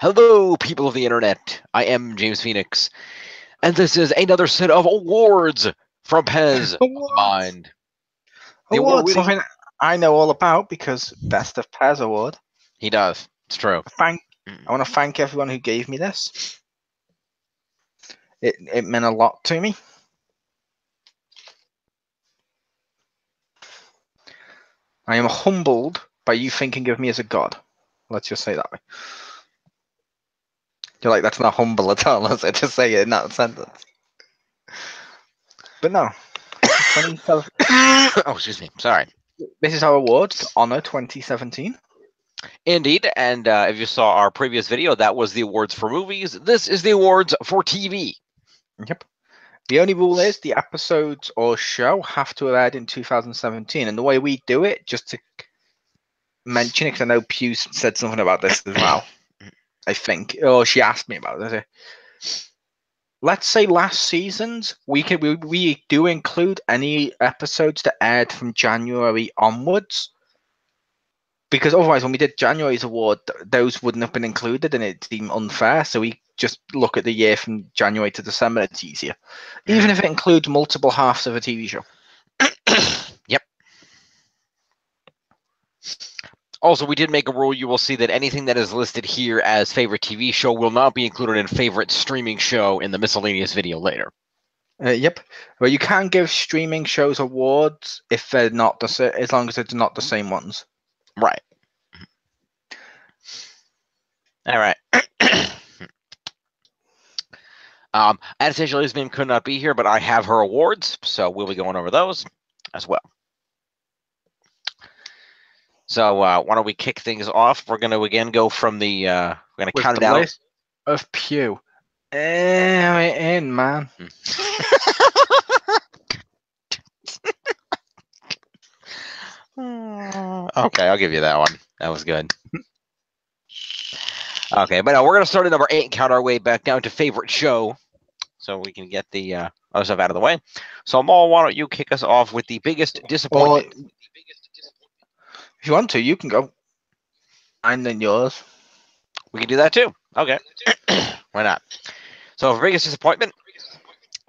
Hello, people of the internet. I am James Phoenix, and this is another set of awards from Pez of the Awards. Mind. The Awards, award-winning. something I know all about because Best of Pairs Award. He does. It's true. I want to thank everyone who gave me this. It meant a lot to me. I am humbled by you thinking of me as a god. Let's just say that way. You're like, that's not humble at all, is it? To say it in that sentence. But no. 27 Oh, excuse me. Sorry. This is our awards to honor 2017. Indeed, and if you saw our previous video, that was the awards for movies. This is the awards for TV. Yep. The only rule is the episodes or show have to have aired in 2017. And the way we do it, just to mention it, because I know Pew said something about this as well, I think. Or she asked me about it. Let's say last season's, we do include any episodes that aired from January onwards. Because otherwise, when we did January's award, those wouldn't have been included and it seemed unfair. So we just look at the year from January to December, it's easier. Even if it includes multiple halves of a TV show. Yep. Also, we did make a rule. You will see that anything that is listed here as favorite TV show will not be included in favorite streaming show in the miscellaneous video later. Yep. Well, you can give streaming shows awards if they're not as long as it's not the same ones. Right. All right. Anastasia Lisbon could not be here, but I have her awards, so we'll be going over those as well. So why don't we kick things off? We're going to again go from the we're going to count it down. List of Pew. In man. Okay, I'll give you that one. That was good. Okay, but we're going to start at number 8 and count our way back down to favorite show so we can get the other stuff out of the way. So, Maul, why don't you kick us off with the biggest disappointment? If you want to, you can go. Mine then yours. We can do that too. Okay. Why not? So, for biggest disappointment,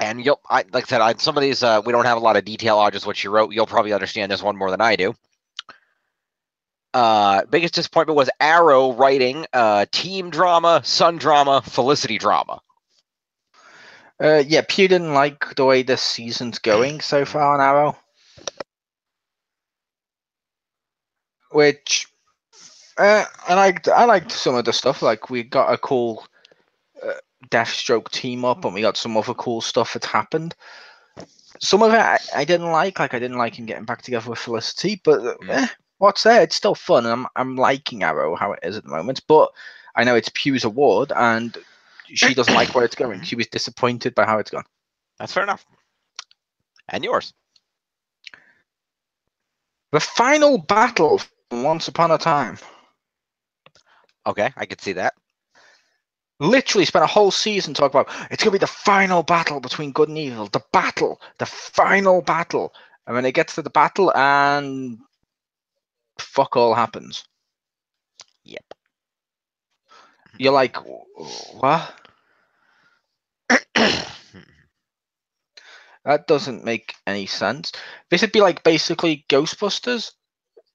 and like I said, some of these we don't have a lot of detail on just what you wrote. You'll probably understand this one more than I do. Biggest disappointment was Arrow writing team drama, son drama, Felicity drama. Yeah, Pew didn't like the way this season's going so far on Arrow. Which I liked some of the stuff. Like we got a cool Deathstroke team up, and we got some other cool stuff that happened. Some of it I didn't like. Like I didn't like him getting back together with Felicity, but what's there? It's still fun, and I'm liking Arrow how it is at the moment. But I know it's Pew's award, and she doesn't like where it's going. She was disappointed by how it's gone. That's fair enough. And yours? The final battle from Once Upon a Time. Okay, I could see that. Literally spent a whole season talking about it's going to be the final battle between good and evil. The final battle. And when it gets to the battle, and fuck all happens. Yep. You're like, what? That doesn't make any sense. This would be like basically Ghostbusters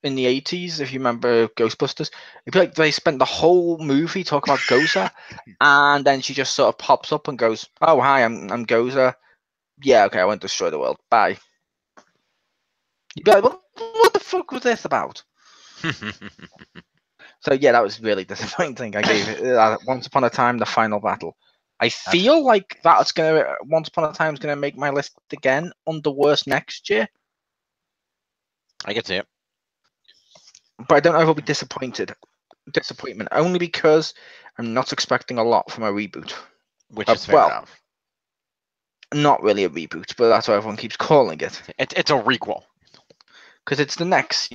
in the 80s, if you remember Ghostbusters. It'd be like they spent the whole movie talking about Gozer, and then she just sort of pops up and goes, "Oh, hi, I'm Gozer. Yeah, okay, I won't destroy the world. Bye." You'd be like, what the fuck was this about? So yeah, that was really disappointing. I gave it Once Upon a Time, the final battle. I feel like that's gonna Once Upon a Time is gonna make my list again under worst next year. I get to it. But I don't know if I'll be disappointment only because I'm not expecting a lot from a reboot. Which is fair enough. Not really a reboot, but that's what everyone keeps calling it. It's a requel. Because it's the next.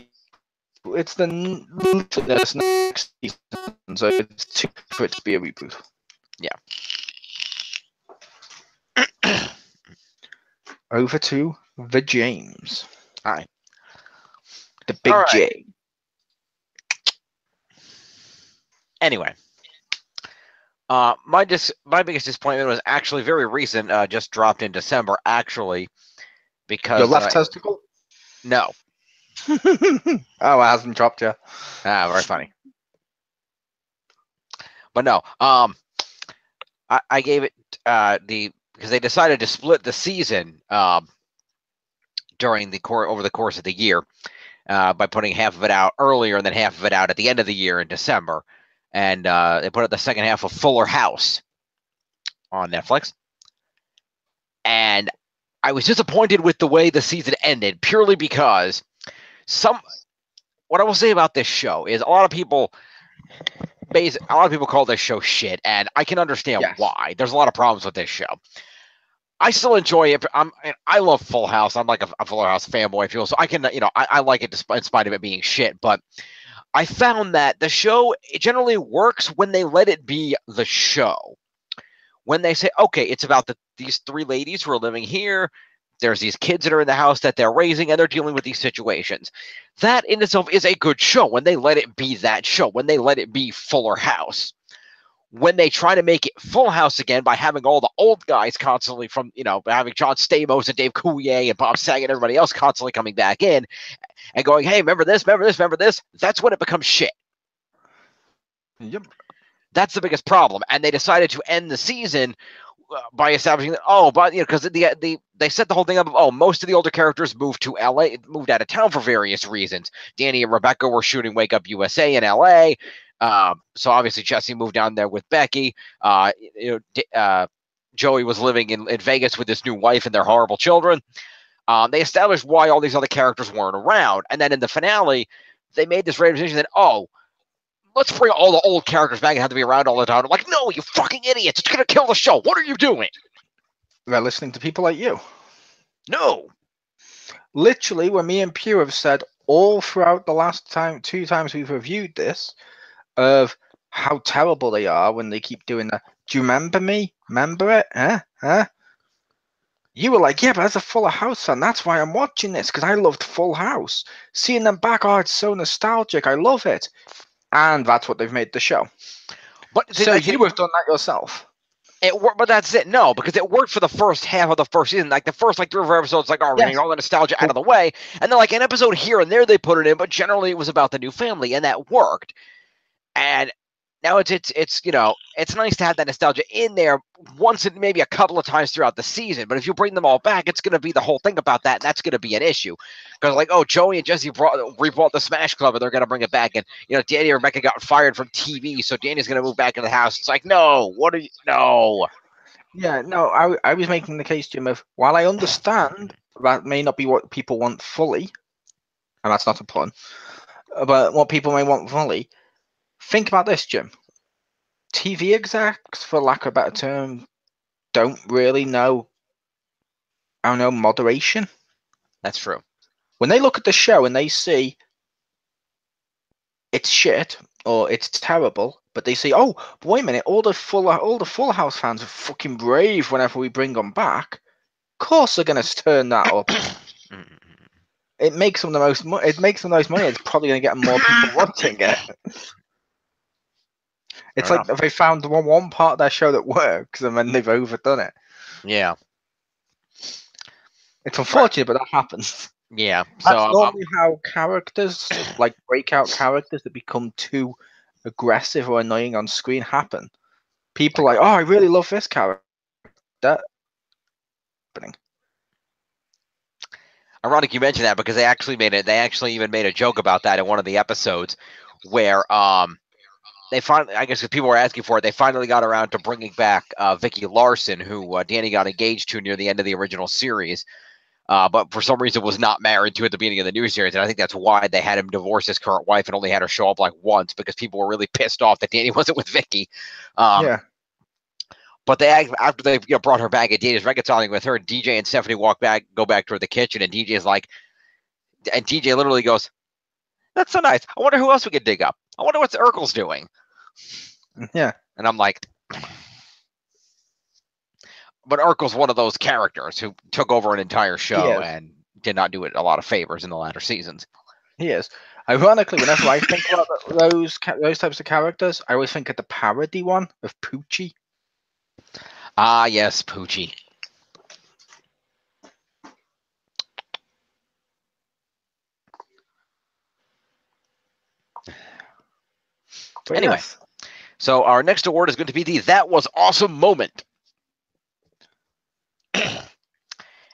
It's the next season, so it's too for it to be a reboot. Yeah. Over to the James. All right. The big J. Anyway, My biggest disappointment was actually very recent. Just dropped in December, actually, Your because left testicle? no, Oh, it hasn't dropped yet. very funny, but no. I gave it because they decided to split the season during the over the course of the year by putting half of it out earlier and then half of it out at the end of the year in December, and they put out the second half of Fuller House on Netflix, and I was disappointed with the way the season ended purely because what I will say about this show is a lot of people call this show shit, and I can understand why. There's a lot of problems with this show. I still enjoy it. I love Full House. I'm like a Fuller House fanboy, if you will. So I can, I like it in spite of it being shit. But I found that the show it generally works when they let it be the show. When they say, okay, it's about these three ladies who are living here. There's these kids that are in the house that they're raising, and they're dealing with these situations. That in itself is a good show when they let it be that show, when they let it be Fuller House. When they try to make it Full House again by having all the old guys constantly from, having John Stamos and Dave Coulier and Bob Saget and everybody else constantly coming back in and going, hey, remember this, remember this, remember this? That's when it becomes shit. Yep. That's the biggest problem. And they decided to end the season by establishing that, because they set the whole thing up of, most of the older characters moved to LA, moved out of town for various reasons. Danny and Rebecca were shooting Wake Up USA in LA. So obviously Jesse moved down there with Becky. Joey was living in Vegas with his new wife and their horrible children. They established why all these other characters weren't around. And then in the finale, they made this random decision that, let's bring all the old characters back and have to be around all the time. I'm like, no, you fucking idiots. It's going to kill the show. What are you doing? They're listening to people like you. No. Literally, when me and Pew have said all throughout the last two times we've reviewed this, of how terrible they are when they keep doing that. Do you remember me? Remember it? Huh? You were like, yeah, but as a Fuller House fan, that's why I'm watching this, because I loved Full House. Seeing them back, it's so nostalgic. I love it. And that's what they've made the show. But so you have done that yourself. It worked, but that's it. No, because it worked for the first half of the first season. Like the first 3 or 4 episodes, we're getting all the nostalgia out of the way. And then an episode here and there they put it in, but generally it was about the new family, and that worked. And now it's nice to have that nostalgia in there once and maybe a couple of times throughout the season. But if you bring them all back, it's going to be the whole thing about that, and that's going to be an issue. Because Joey and Jesse rebought the Smash Club, and they're going to bring it back. And Danny and Rebecca got fired from TV, so Danny's going to move back into the house. It's like, no, what are you? No. Yeah, no, I was making the case, Jim, of while I understand that may not be what people want fully, and that's not a pun, but what people may want fully. Think about this, Jim. TV execs, for lack of a better term, don't really know, moderation. That's true. When they look at the show and they see it's shit or it's terrible, but they say, oh, but wait a minute, all the Full House fans are fucking brave whenever we bring them back. Of course they're going to turn that up. It makes them the most money. It's probably going to get more people watching it. It's like if they found one part of their show that works and then they've overdone it. Yeah. It's unfortunate, but that happens. Yeah. That's normally how characters, like breakout characters that become too aggressive or annoying on screen, happen. People are like, oh, I really love this character. Happening. Ironic you mentioned that because they actually even made a joke about that in one of the episodes where they finally, I guess if people were asking for it, they finally got around to bringing back Vicki Larson, who Danny got engaged to near the end of the original series, but for some reason was not married to at the beginning of the new series. And I think that's why they had him divorce his current wife and only had her show up once, because people were really pissed off that Danny wasn't with Vicki. Yeah. But after they brought her back, and Danny's reconciling with her, DJ and Stephanie go back to the kitchen, and DJ literally goes, "That's so nice. I wonder who else we could dig up. I wonder what's Urkel's doing." Yeah. And I'm like, but Urkel's one of those characters who took over an entire show and did not do it a lot of favors in the latter seasons. He is. Ironically, whenever I think about those types of characters, I always think of the parody one of Poochie. Ah, yes, Poochie. But anyway, yes. So our next award is going to be the That Was Awesome moment.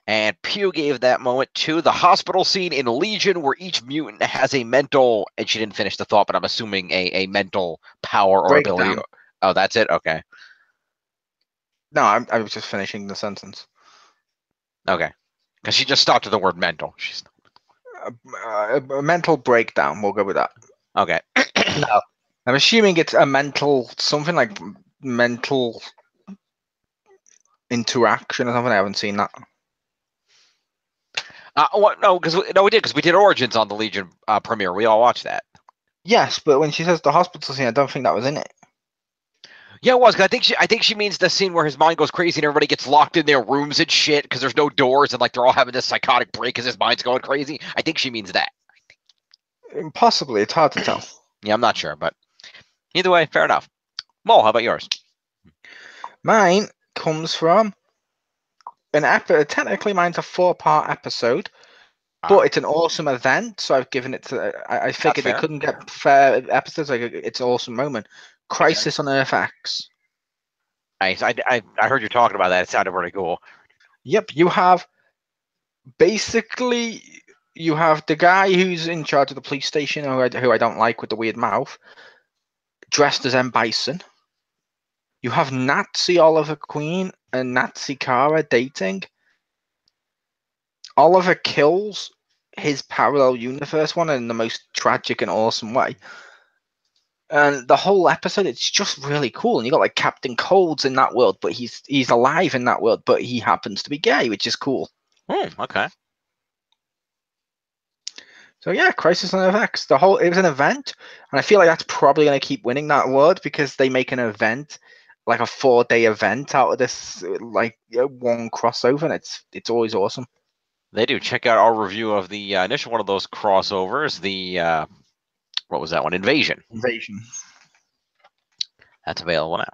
And Pew gave that moment to the hospital scene in Legion where each mutant has a mental, and she didn't finish the thought, but I'm assuming a mental power or Breakdown. ability. Oh, that's it? Okay. No, I was just finishing the sentence. Okay. Because she just stopped at the word mental. She's a mental breakdown, we'll go with that. Okay. No. I'm assuming it's a mental, something like mental interaction or something. I haven't seen that. No, we did, because we did Origins on the Legion premiere. We all watched that. Yes, but when she says the hospital scene, I don't think that was in it. Yeah, it was. Cause I think she means the scene where his mind goes crazy and everybody gets locked in their rooms and shit because there's no doors and like they're all having this psychotic break because his mind's going crazy. I think she means that. Possibly, it's hard to tell. Yeah, I'm not sure, but either way, fair enough. Mo, how about yours? Mine comes from an episode. Technically, mine's a 4-part episode, but it's an awesome event. So I've given it to. I figured they couldn't get fair episodes. Like it's an awesome moment. Crisis on Earth X. Nice. I heard you talking about that. It sounded really cool. Yep, you have basically the guy who's in charge of the police station, who I don't like with the weird mouth, dressed as M. Bison. You have Nazi Oliver Queen and Nazi Kara dating. Oliver kills his parallel universe one in the most tragic and awesome way. And the whole episode, it's just really cool. And you got like Captain Cold's in that world, but he's alive in that world, but he happens to be gay, which is cool. Okay. So yeah, Crisis on Earth X. It was an event, and I feel like that's probably going to keep winning that award because they make an event, like a 4-day event out of this, like one crossover, and it's always awesome. They do. Check out our review of the initial one of those crossovers. The what was that one? Invasion. That's available now.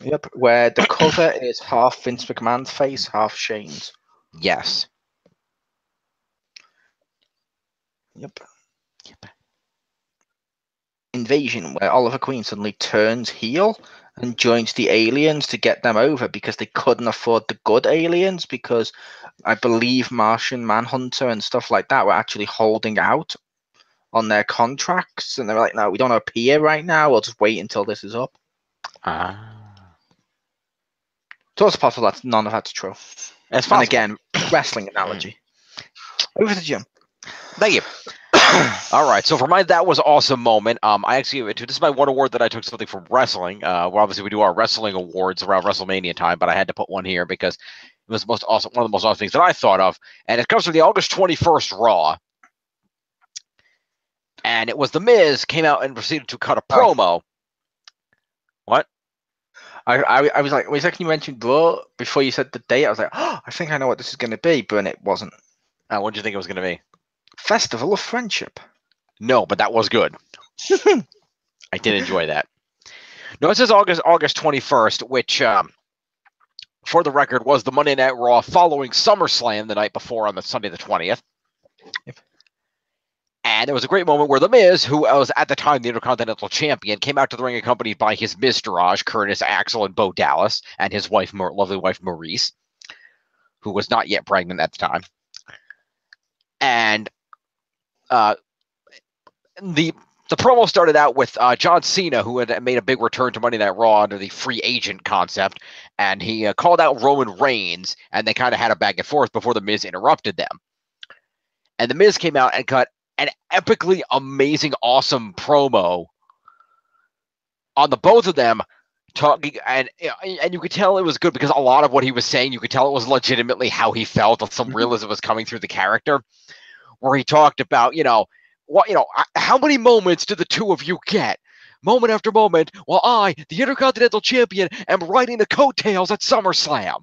Yep, where the cover is half Vince McMahon's face, half Shane's. Yes. Yep. Invasion, where Oliver Queen suddenly turns heel and joins the aliens to get them over because they couldn't afford the good aliens because I believe Martian Manhunter and stuff like that were actually holding out on their contracts, and they were like, no, we don't appear right now, we'll just wait until this is up. It's also possible that none of that's true. And again, wrestling analogy. Over to Jim. Thank you. All right, so for my That Was Awesome moment, I actually this is my one award that I took something from wrestling. Well, obviously we do our wrestling awards around WrestleMania time, but I had to put one here because it was one of the most awesome things that I thought of, and it comes from the August 21st Raw, and it was The Miz came out and proceeded to cut a promo. What? I was like, wait a second, you mentioned Raw before you said the date. I was like, oh, I think I know what this is going to be, but it wasn't. What did you think it was going to be? Festival of Friendship. No, but that was good. I did enjoy that. No, it says August 21st, which, for the record, was the Monday Night Raw following SummerSlam the night before on the Sunday the 20th. Yep. And there was a great moment where The Miz, who was at the time the Intercontinental Champion, came out to the ring accompanied by his Miztourage, Curtis Axel, and Bo Dallas, and his wife, lovely wife Maurice, who was not yet pregnant at the time. And the promo started out with John Cena, who had made a big return to Monday Night Raw under the free agent concept, and he called out Roman Reigns, and they kind of had a back and forth before The Miz interrupted them. And The Miz came out and cut an epically amazing, awesome promo on the both of them talking, and you could tell it was good because a lot of what he was saying, you could tell it was legitimately how he felt, and some realism was coming through the character, where he talked about, how many moments did the two of you get? Moment after moment, while I, the Intercontinental Champion, am riding the coattails at SummerSlam.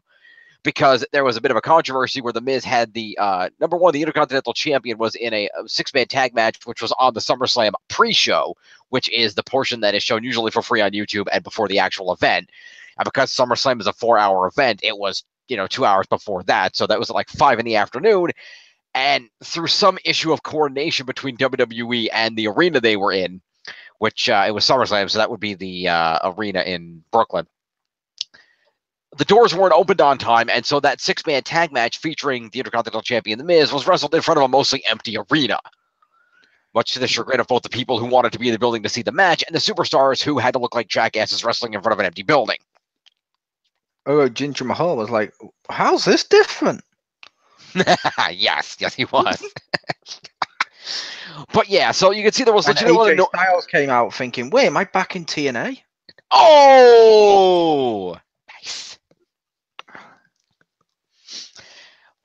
because there was a bit of a controversy where The Miz had the number one, the Intercontinental Champion was in a six-man tag match, which was on the SummerSlam pre-show, which is the portion that is shown usually for free on YouTube and before the actual event. And because SummerSlam is a 4-hour event, it was 2 hours before that, so that was at like 5 in the afternoon. And through some issue of coordination between WWE and the arena they were in, which it was SummerSlam, so that would be the arena in Brooklyn, the doors weren't opened on time, and so that six-man tag match featuring the Intercontinental Champion The Miz was wrestled in front of a mostly empty arena, much to the chagrin of both the people who wanted to be in the building to see the match and the superstars who had to look like jackasses wrestling in front of an empty building. Oh, Jinder Mahal was like, how's this different? yes, he was. But yeah, so you can see there was legitimately AJ Styles came out thinking, wait, am I back in TNA? Oh, nice.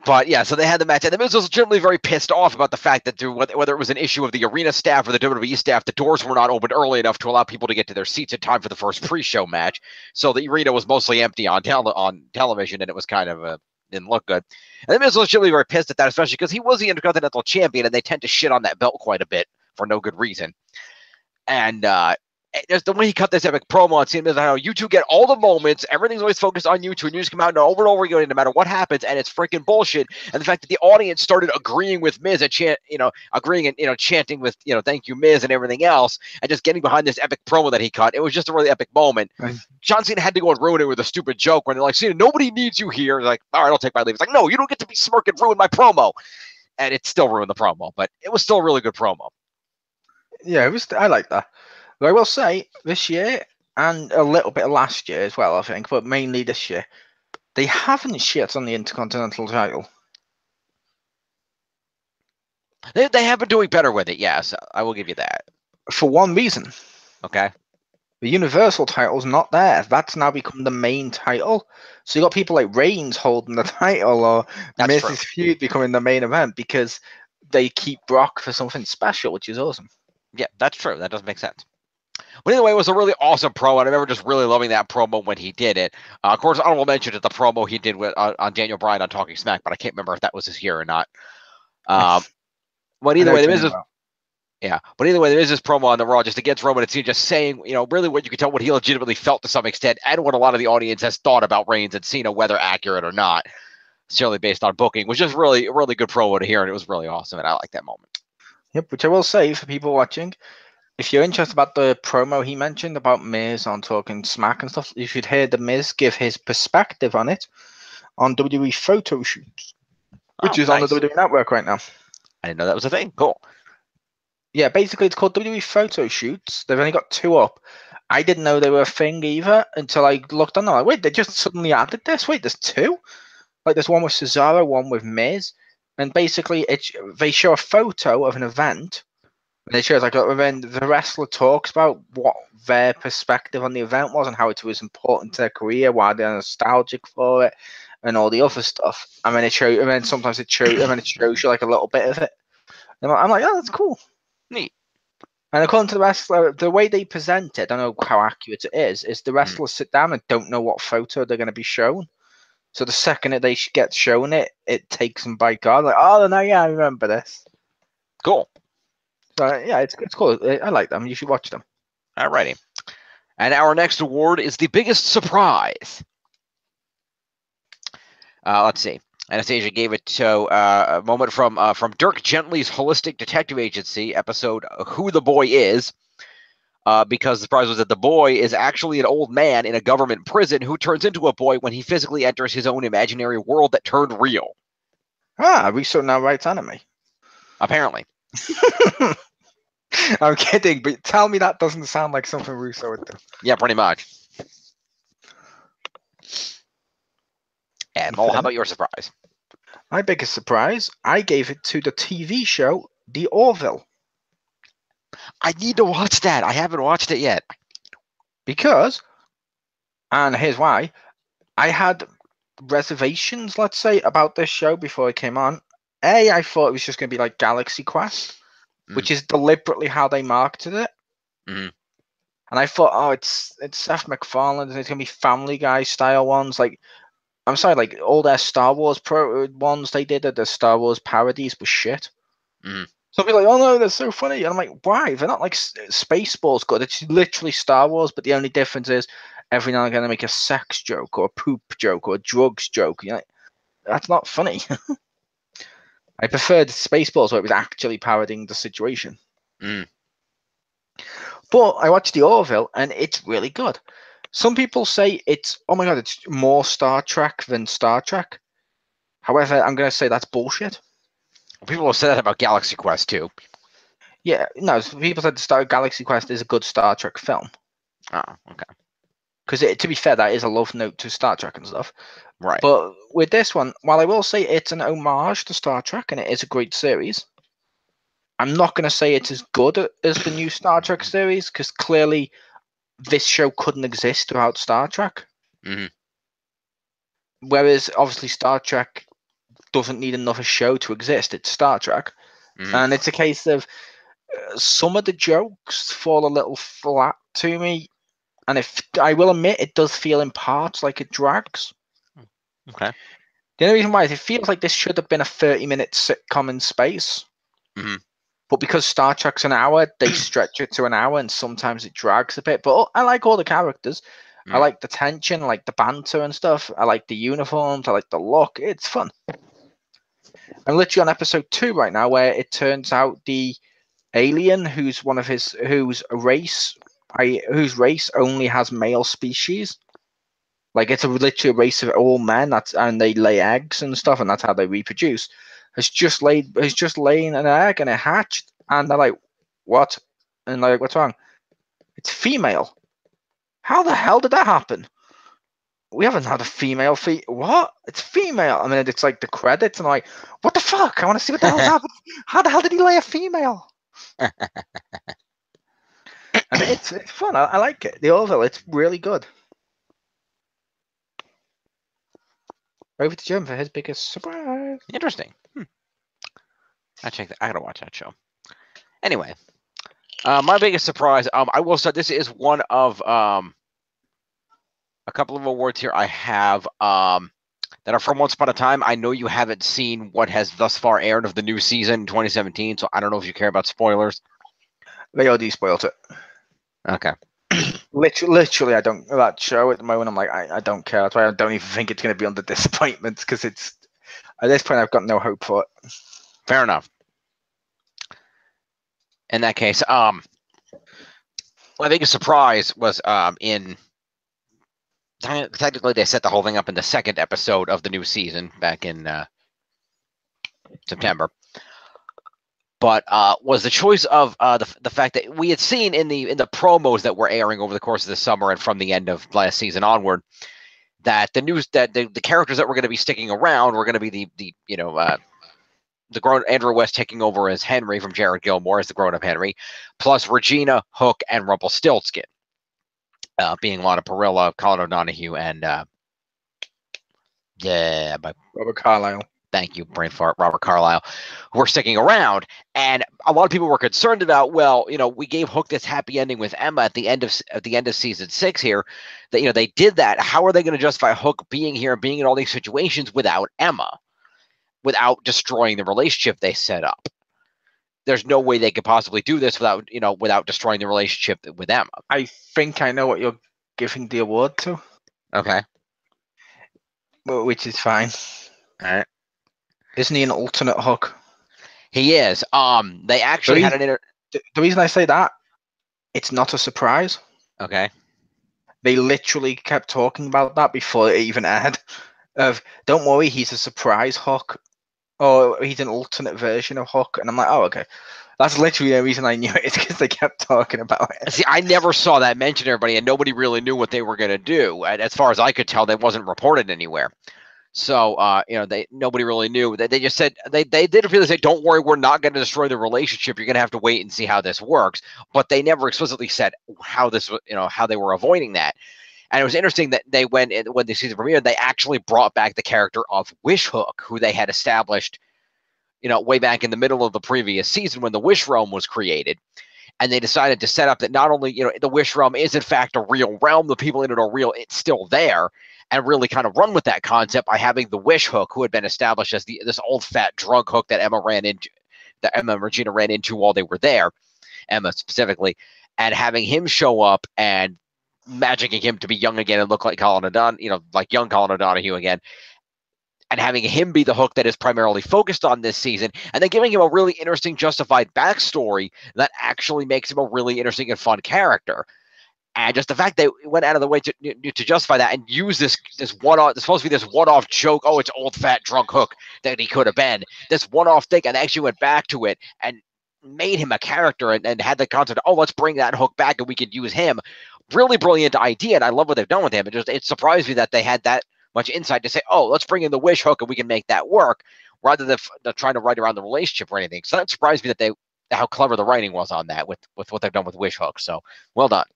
But yeah, so they had the match, and the Miz was legitimately very pissed off about the fact that whether it was an issue of the arena staff or the WWE staff, the doors were not opened early enough to allow people to get to their seats in time for the first pre-show match. So the arena was mostly empty on television, and it was kind of didn't look good. And the Miz was legitimately very pissed at that, especially because he was the Intercontinental Champion, and they tend to shit on that belt quite a bit for no good reason. And there's the way he cut this epic promo on CM, how you two get all the moments, everything's always focused on you two, and you just come out and over and over again, no matter what happens, and it's freaking bullshit. And the fact that the audience started agreeing with Miz and agreeing and chanting with thank you Miz and everything else, and just getting behind this epic promo that he cut, it was just a really epic moment. Right. John Cena had to go and ruin it with a stupid joke when they're like, Cena, nobody needs you here. Like, all right, I'll take my leave. It's like, no, you don't get to be smirk and ruin my promo, and it still ruined the promo, but it was still a really good promo. Yeah, it was. I like that. But I will say, this year, and a little bit of last year as well, I think, but mainly this year, they haven't shit on the Intercontinental title. They have been doing better with it, yes. I will give you that. For one reason. Okay. The Universal title's not there. That's now become the main title. So you got people like Reigns holding the title, or Miz's feud becoming the main event because they keep Brock for something special, which is awesome. Yeah, that's true. That does make sense. But anyway, it was a really awesome promo, and I remember just really loving that promo when he did it. Of course, honorable mention is the promo he did with on Daniel Bryan on Talking Smack, but I can't remember if that was his year or not. But either way, there is this promo on the Raw just against Roman and Cena, just saying, really what you can tell what he legitimately felt to some extent, and what a lot of the audience has thought about Reigns and Cena, whether accurate or not, certainly based on booking, was just really, really good promo to hear, and it was really awesome, and I like that moment. Yep, which I will say for people watching, if you're interested about the promo he mentioned about Miz on Talking Smack and stuff, you should hear the Miz give his perspective on it on WWE photo shoots, which is nice. On the WWE Network right now. I didn't know that was a thing. Cool. Yeah, basically it's called WWE photo shoots. They've only got 2 up. I didn't know they were a thing either until I looked on. I'm like, wait, they just suddenly added this? Wait, there's 2? Like there's one with Cesaro, one with Miz, and basically they show a photo of an event. And it shows when the wrestler talks about what their perspective on the event was and how it was important to their career, why they're nostalgic for it, and all the other stuff. And then sometimes it shows you like a little bit of it. And I'm like, oh, that's cool, neat. And according to the wrestler, the way they present it, I don't know how accurate it is the wrestlers sit down and don't know what photo they're going to be shown. So the second that they get shown it takes them by guard. Like, oh no, yeah, I remember this. Cool. So yeah, it's cool. I like them. You should watch them. Alrighty. And our next award is the biggest surprise. Let's see. Anastasia gave it to a moment from Dirk Gently's Holistic Detective Agency episode Who the Boy Is, because the prize was that the boy is actually an old man in a government prison who turns into a boy when he physically enters his own imaginary world that turned real. Russo now writes anime. Apparently. I'm kidding, but tell me that doesn't sound like something Russo would do. Yeah, pretty much. And Mo, how about your surprise? My biggest surprise, I gave it to the TV show, The Orville. I need to watch that. I haven't watched it yet. Because, and here's why, I had reservations, let's say, about this show before it came on. I thought it was just going to be like Galaxy Quest, which is deliberately how they marketed it. Mm-hmm. And I thought, it's Seth MacFarlane, and it's going to be Family Guy style ones. Like, I'm sorry, like all their Star Wars ones they did, the Star Wars parodies were shit. Mm. Some people are like, oh no, they're so funny. And I'm like, why? They're not like Spaceballs good. It's literally Star Wars, but the only difference is every now and again they make a sex joke or a poop joke or a drugs joke. You know, that's not funny. I preferred Spaceballs where it was actually parodying the situation. Mm. But I watched the Orville and it's really good. Some people say it's, oh my god, it's more Star Trek than Star Trek. However, I'm going to say that's bullshit. People have said that about Galaxy Quest too. Yeah, no, people said Galaxy Quest is a good Star Trek film. Oh, okay. Because to be fair, that is a love note to Star Trek and stuff. Right. But with this one, while I will say it's an homage to Star Trek and it is a great series, I'm not going to say it's as good as the new Star Trek series because clearly this show couldn't exist without Star Trek. Mm-hmm. Whereas obviously Star Trek doesn't need another show to exist. It's Star Trek. Mm-hmm. And it's a case of some of the jokes fall a little flat to me. And if I will admit, it does feel in parts like it drags. Okay. The only reason why is it feels like this should have been a 30-minute sitcom in space. Mm-hmm. But because Star Trek's an hour, they stretch it to an hour, and sometimes it drags a bit. But I like all the characters. I like the tension, I like the banter and stuff. I like the uniforms. I like the look. It's fun. I'm literally on episode 2 right now, where it turns out the alien whose race only has male species. Like it's literally a race of all men. And they lay eggs and stuff, and that's how they reproduce. Has just laid an egg and it hatched, and they're like, what? And they're like, what's wrong? It's female. How the hell did that happen? We haven't had a female what? It's female. I mean, it's like the credits, and I'm like, what the fuck? I want to see what the hell happened. How the hell did he lay a female? And it's fun. I like it. The Orville, it's really good. Over to Jim for his biggest surprise. Interesting. I gotta watch that show. Anyway, my biggest surprise. I will say this is one of a couple of awards here I have that are from Once Upon a Time. I know you haven't seen what has thus far aired of the new season in 2017, so I don't know if you care about spoilers. They already spoiled it. Okay. Literally, I don't. That show at the moment, I'm like, I don't care. That's why I don't even think it's going to be under disappointment, because it's at this point I've got no hope for it. Fair enough. In that case, my biggest surprise was in. Technically, they set the whole thing up in the second episode of the new season back in September. But was the choice of the fact that we had seen in the promos that were airing over the course of the summer and from the end of last season onward, that the news that the characters that were going to be sticking around were going to be the grown Andrew West taking over as Henry from Jared Gilmore as the grown-up Henry, plus Regina, Hook, and Rumpelstiltskin, being Lana Parrilla, Colin O'Donoghue, and Robert Carlyle. Thank you, brain fart, Robert Carlyle, who were sticking around. And a lot of people were concerned about, well, we gave Hook this happy ending with Emma at the end of season 6 here, that, they did that. How are they going to justify Hook being here and being in all these situations without Emma, without destroying the relationship they set up? There's no way they could possibly do this without destroying the relationship with Emma. I think I know what you're giving the award to. Okay. Which is fine. All right. Isn't he an alternate Hook? He is. They actually had an the reason I say that, it's not a surprise. Okay. They literally kept talking about that before it even aired. Don't worry, he's a surprise Hook. Or he's an alternate version of Hook. And I'm like, oh, okay. That's literally the reason I knew it. It's because they kept talking about it. See, I never saw that mentioned, everybody, and nobody really knew what they were going to do. And as far as I could tell, that wasn't reported anywhere. So, nobody really knew. They just said, they did appear to say, don't worry, we're not going to destroy the relationship. You're going to have to wait and see how this works. But they never explicitly said how they were avoiding that. And it was interesting that they when the season premiered, they actually brought back the character of Wish Hook, who they had established, way back in the middle of the previous season when the Wish Realm was created. And they decided to set up that not only, the Wish Realm is in fact a real realm, the people in it are real, it's still there. and really kind of run with that concept by having the Wish Hook, who had been established as this old fat drug hook that Emma and Regina ran into while they were there, Emma specifically, and having him show up and magicking him to be young again and look like Colin O'Donoghue, like young Colin O'Donoghue again, and having him be the hook that is primarily focused on this season, and then giving him a really interesting, justified backstory that actually makes him a really interesting and fun character. And just the fact they went out of the way to justify that and use this one-off, it's supposed to be this one-off joke, oh, it's old fat drunk hook that he could have been, this one-off thing, and they actually went back to it and made him a character and had the concept, oh, let's bring that hook back and we could use him. Really brilliant idea, and I love what they've done with him. It surprised me that they had that much insight to say, oh, let's bring in the Wish Hook and we can make that work, rather than trying to write around the relationship or anything. So that surprised me that how clever the writing was on that with what they've done with Wish Hook. So well done.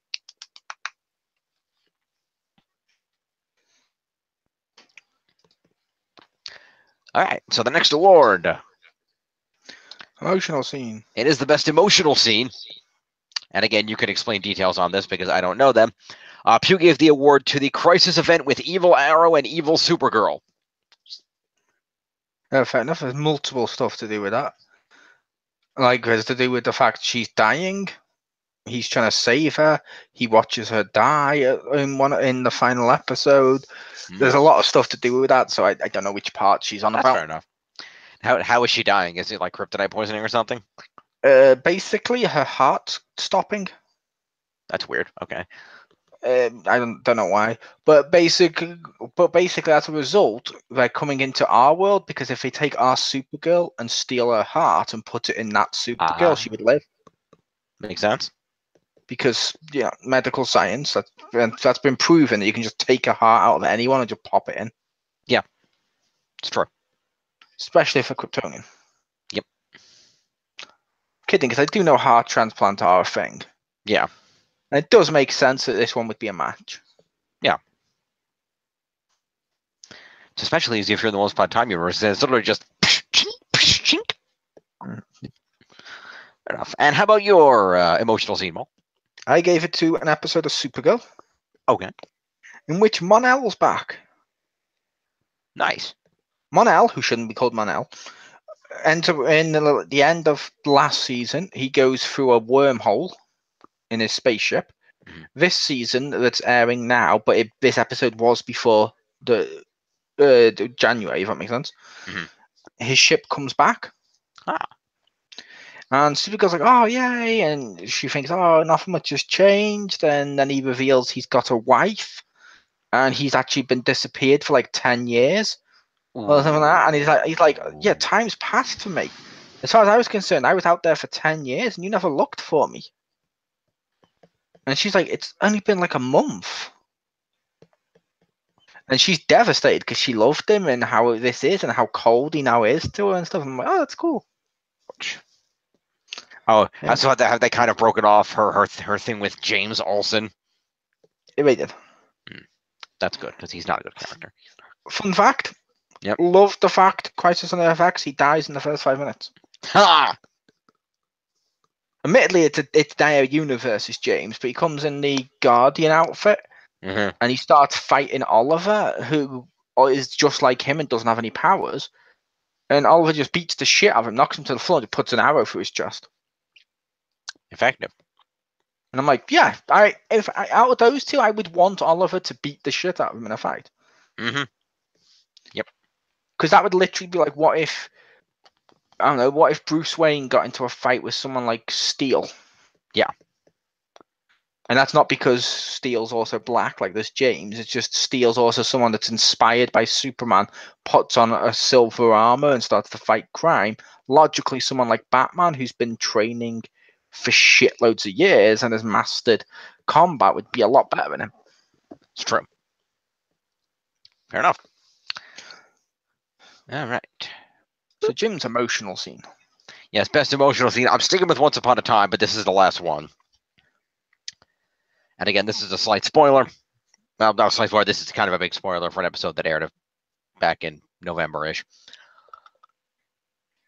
All right, so the next award. Emotional scene. It is the best emotional scene. And again, you can explain details on this because I don't know them. Pew gave the award to the Crisis event with Evil Arrow and Evil Supergirl. Fair enough. There's multiple stuff to do with that. Like, there's to do with the fact she's dying. He's trying to save her. He watches her die in the final episode. There's a lot of stuff to do with that, so I don't know which part she's on about. Fair enough. How is she dying? Is it like kryptonite poisoning or something? Basically, her heart's stopping. That's weird. Okay. I don't know why, but basically, as a result, they're coming into our world because if they take our Supergirl and steal her heart and put it in that Supergirl, she would live. Makes sense. Because medical science that's been proven that you can just take a heart out of anyone and just pop it in. Yeah, it's true. Especially for Kryptonian. Yep. Kidding, because I do know heart transplant are a thing. Yeah. And it does make sense that this one would be a match. Yeah. It's especially easy if you're in the Once Upon a Time universe. It's literally just chink. Fair enough. And how about your emotional scene, Mo? I gave it to an episode of Supergirl. Okay. In which Mon-El's back. Nice. Mon-El, who shouldn't be called Mon-El, in the end of last season, he goes through a wormhole in his spaceship. Mm-hmm. This season that's airing now, but this episode was before the January, if that makes sense. Mm-hmm. His ship comes back. And Supergirl's like, oh, yay. And she thinks, oh, nothing much has changed. And then he reveals he's got a wife. And he's actually been disappeared for like 10 years. Or something like that. And he's like, yeah, time's passed for me. As far as I was concerned, I was out there for 10 years and you never looked for me. And she's like, it's only been like a month. And she's devastated because she loved him and how this is and how cold he now is to her and stuff. I'm like, oh, that's cool. Oh, yeah. So have they kind of broken off her thing with James Olsen? Yeah, they did. That's good because he's not a good character. Fun fact. Yep. Love the fact, Crisis on Earth X, he dies in the first 5 minutes. Ha! Admittedly, it's Dire Universe's James, but he comes in the Guardian outfit and he starts fighting Oliver, who is just like him and doesn't have any powers. And Oliver just beats the shit out of him, knocks him to the floor, and puts an arrow through his chest. Effective. And I'm like, yeah, if out of those two, I would want Oliver to beat the shit out of him in a fight. Mm-hmm. Yep. Because that would literally be like, what if Bruce Wayne got into a fight with someone like Steel? Yeah. And that's not because Steel's also black, like this James. It's just Steel's also someone that's inspired by Superman, puts on a silver armor and starts to fight crime. Logically, someone like Batman, who's been training for shitloads of years and has mastered combat, would be a lot better than him. It's true. Fair enough. All right. So Jim's emotional scene. Yes, best emotional scene. I'm sticking with Once Upon a Time, but this is the last one. And again, this is a slight spoiler. Well, not a slight spoiler. This is kind of a big spoiler for an episode that aired back in November-ish.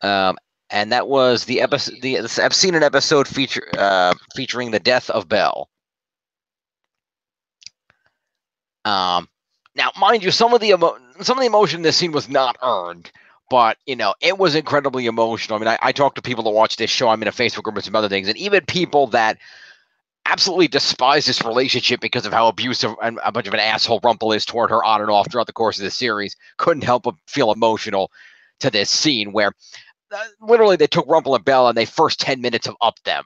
And that was the episode. I've seen an episode featuring the death of Belle. Now, mind you, some of the emotion in this scene was not earned, but it was incredibly emotional. I mean, I talked to people that watch this show. I'm in a Facebook group and some other things, and even people that absolutely despise this relationship because of how abusive and a bunch of an asshole Rumple is toward her on and off throughout the course of the series couldn't help but feel emotional to this scene where literally they took Rumple and Bella and they first 10 minutes of up them.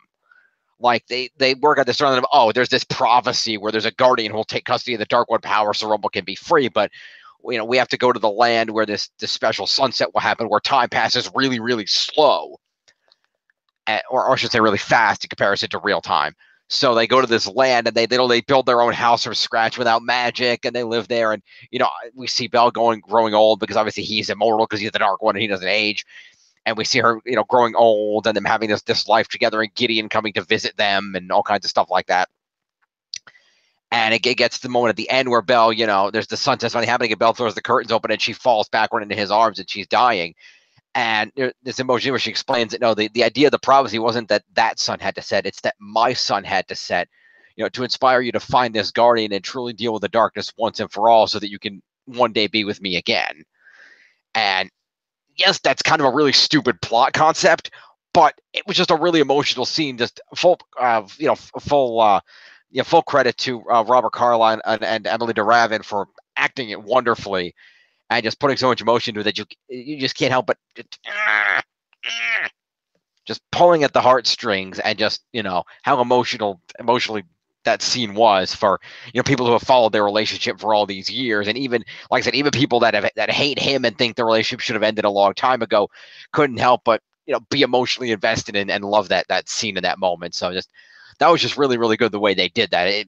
Like they work at this sort of, there's this prophecy where there's a guardian who will take custody of the Dark One power so Rumple can be free, but we have to go to the land where this special sunset will happen, where time passes really, really slow, or I should say really fast in comparison to real time. So they go to this land and they build their own house from scratch without magic, and they live there. And we see Belle growing old because obviously he's immortal because he's the Dark One and he doesn't age. And we see her, growing old and them having this life together, and Gideon coming to visit them and all kinds of stuff like that. And it gets to the moment at the end where Belle, there's the sunset finally happening, and Belle throws the curtains open and she falls backward into his arms and she's dying. And this emotion where she explains that the idea of the prophecy wasn't that sun had to set, it's that my sun had to set, to inspire you to find this guardian and truly deal with the darkness once and for all so that you can one day be with me again. And yes, that's kind of a really stupid plot concept, but it was just a really emotional scene. Just full credit to Robert Carlyle and Emily DeRavin for acting it wonderfully and just putting so much emotion into it that you just can't help but just pulling at the heartstrings, and just how emotionally that scene was for people who have followed their relationship for all these years. And even, like I said, even people that hate him and think the relationship should have ended a long time ago couldn't help but be emotionally invested in and love that scene in that moment. So that was just really, really good the way they did that. I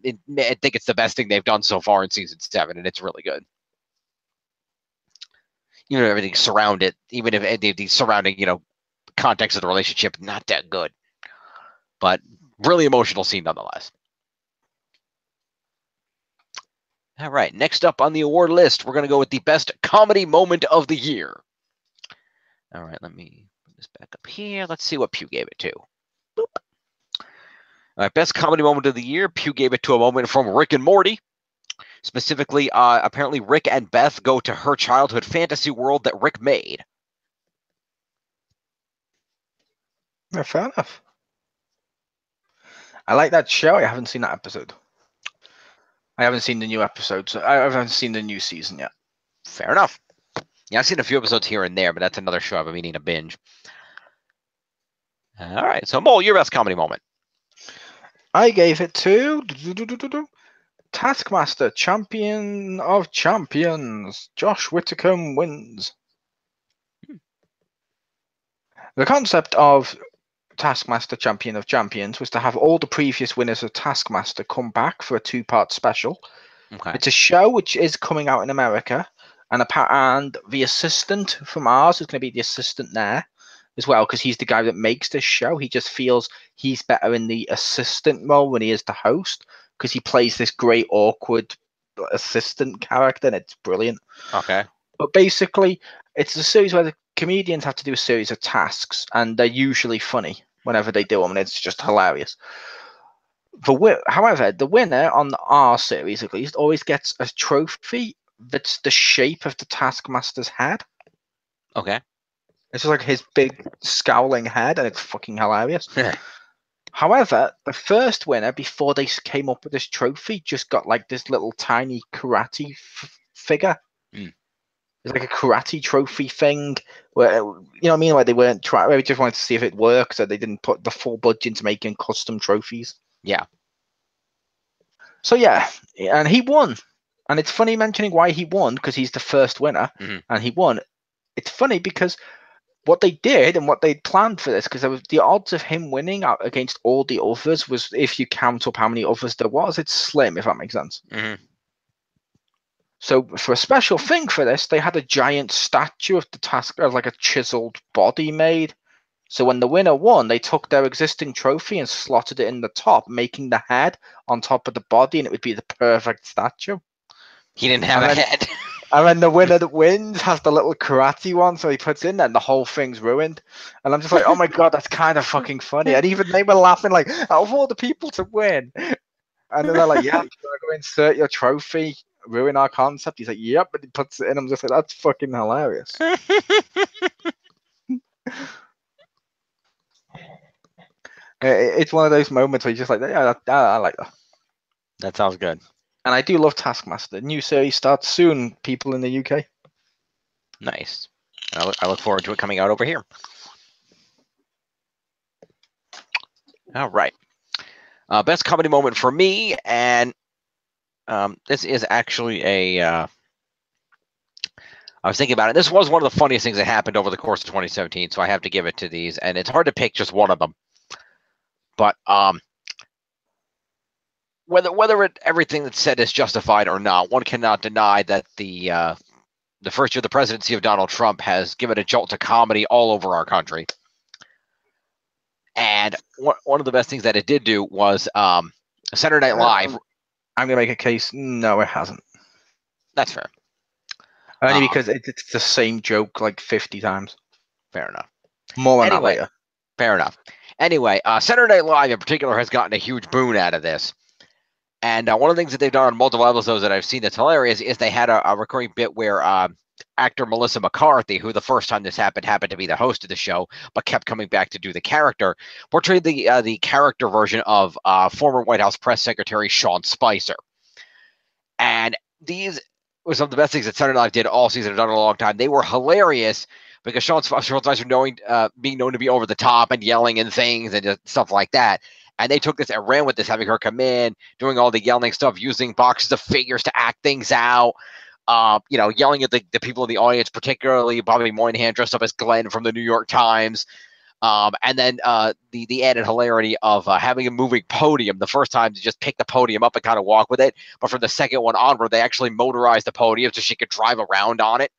think it's the best thing they've done so far in season 7, and it's really good. Everything surrounded, even if the surrounding context of the relationship, not that good, but really emotional scene nonetheless. All right, next up on the award list, we're going to go with the best comedy moment of the year. All right, let me put this back up here. Let's see what Pew gave it to. Boop. All right, best comedy moment of the year, Pew gave it to a moment from Rick and Morty. Specifically, apparently Rick and Beth go to her childhood fantasy world that Rick made. Yeah, fair enough. I like that show. I haven't seen that episode. I haven't seen the new episode, so I haven't seen the new season yet. Fair enough. Yeah, I've seen a few episodes here and there, but that's another show I've been meaning to binge. All right, so Mole, your best comedy moment. I gave it to Taskmaster, Champion of Champions. Josh Whittaker wins. The concept of Taskmaster, Champion of Champions was to have all the previous winners of Taskmaster come back for a 2-part special. Okay. It's a show which is coming out in America, and the assistant from ours is going to be the assistant there as well, because he's the guy that makes this show. He just feels he's better in the assistant role than he is the host, because he plays this great awkward assistant character, and it's brilliant. Okay. But basically, it's a series where the comedians have to do a series of tasks, and they're usually funny whenever they do them, and it's just hilarious. However, the winner on our series, at least, always gets a trophy that's the shape of the Taskmaster's head. Okay. It's just like his big scowling head, and it's fucking hilarious. However, the first winner, before they came up with this trophy, just got like this little tiny karate figure. Mm. It's like a karate trophy thing where, you know what I mean? Like they weren't trying, they just wanted to see if it worked, so they didn't put the full budget into making custom trophies. Yeah. So yeah, and he won. And it's funny mentioning why he won, because he's the first winner, and he won. It's funny because what they did and what they planned for this, because the odds of him winning out against all the others was, if you count up how many others there was, it's slim, if that makes sense. Mm-hmm. So for a special thing for this, they had a giant statue of the Taskmaster, like a chiseled body made. So when the winner won, they took their existing trophy and slotted it in the top, making the head on top of the body, and it would be the perfect statue. He didn't have a head. And then the winner that wins has the little karate one, so he puts in there, and the whole thing's ruined. And I'm just like, oh my god, that's kind of fucking funny. And even they were laughing, like, out of all the people to win. And then they're like, yeah, you're going to go insert your trophy ruin our concept. He's like, yep, but he puts it in. I'm just like, that's fucking hilarious. It's one of those moments where you're just like, yeah, I like that. That sounds good. And I do love Taskmaster. New series starts soon, people in the UK. Nice. I look forward to it coming out over here. All right. Best comedy moment for me, and this is actually a. I was thinking about it. This was one of the funniest things that happened over the course of 2017, so I have to give it to these. And it's hard to pick just one of them. But whether everything that's said is justified or not, one cannot deny that the first year of the presidency of Donald Trump has given a jolt to comedy all over our country. And one of the best things that it did do was Saturday Night Live. I'm going to make a case. No, it hasn't. That's fair. Only because it's the same joke like 50 times. Fair enough. More on that later. Fair enough. Anyway, Saturday Night Live in particular has gotten a huge boon out of this. And one of the things that they've done on multiple episodes that I've seen that's hilarious is they had a recurring bit where actor Melissa McCarthy, who the first time this happened to be the host of the show, but kept coming back to do the character, portrayed the character version of former White House press secretary Sean Spicer. And these were some of the best things that Saturday Night Live did all season. Have done in a long time. They were hilarious because Sean Spicer being known to be over the top and yelling and things and just stuff like that. And they took this and ran with this, having her come in, doing all the yelling stuff, using boxes of figures to act things out. Yelling at the people in the audience, particularly Bobby Moynihan dressed up as Glenn from the New York Times. And then the added hilarity of having a moving podium. The first time to just pick the podium up and kind of walk with it. But from the second one onward, they actually motorized the podium so she could drive around on it.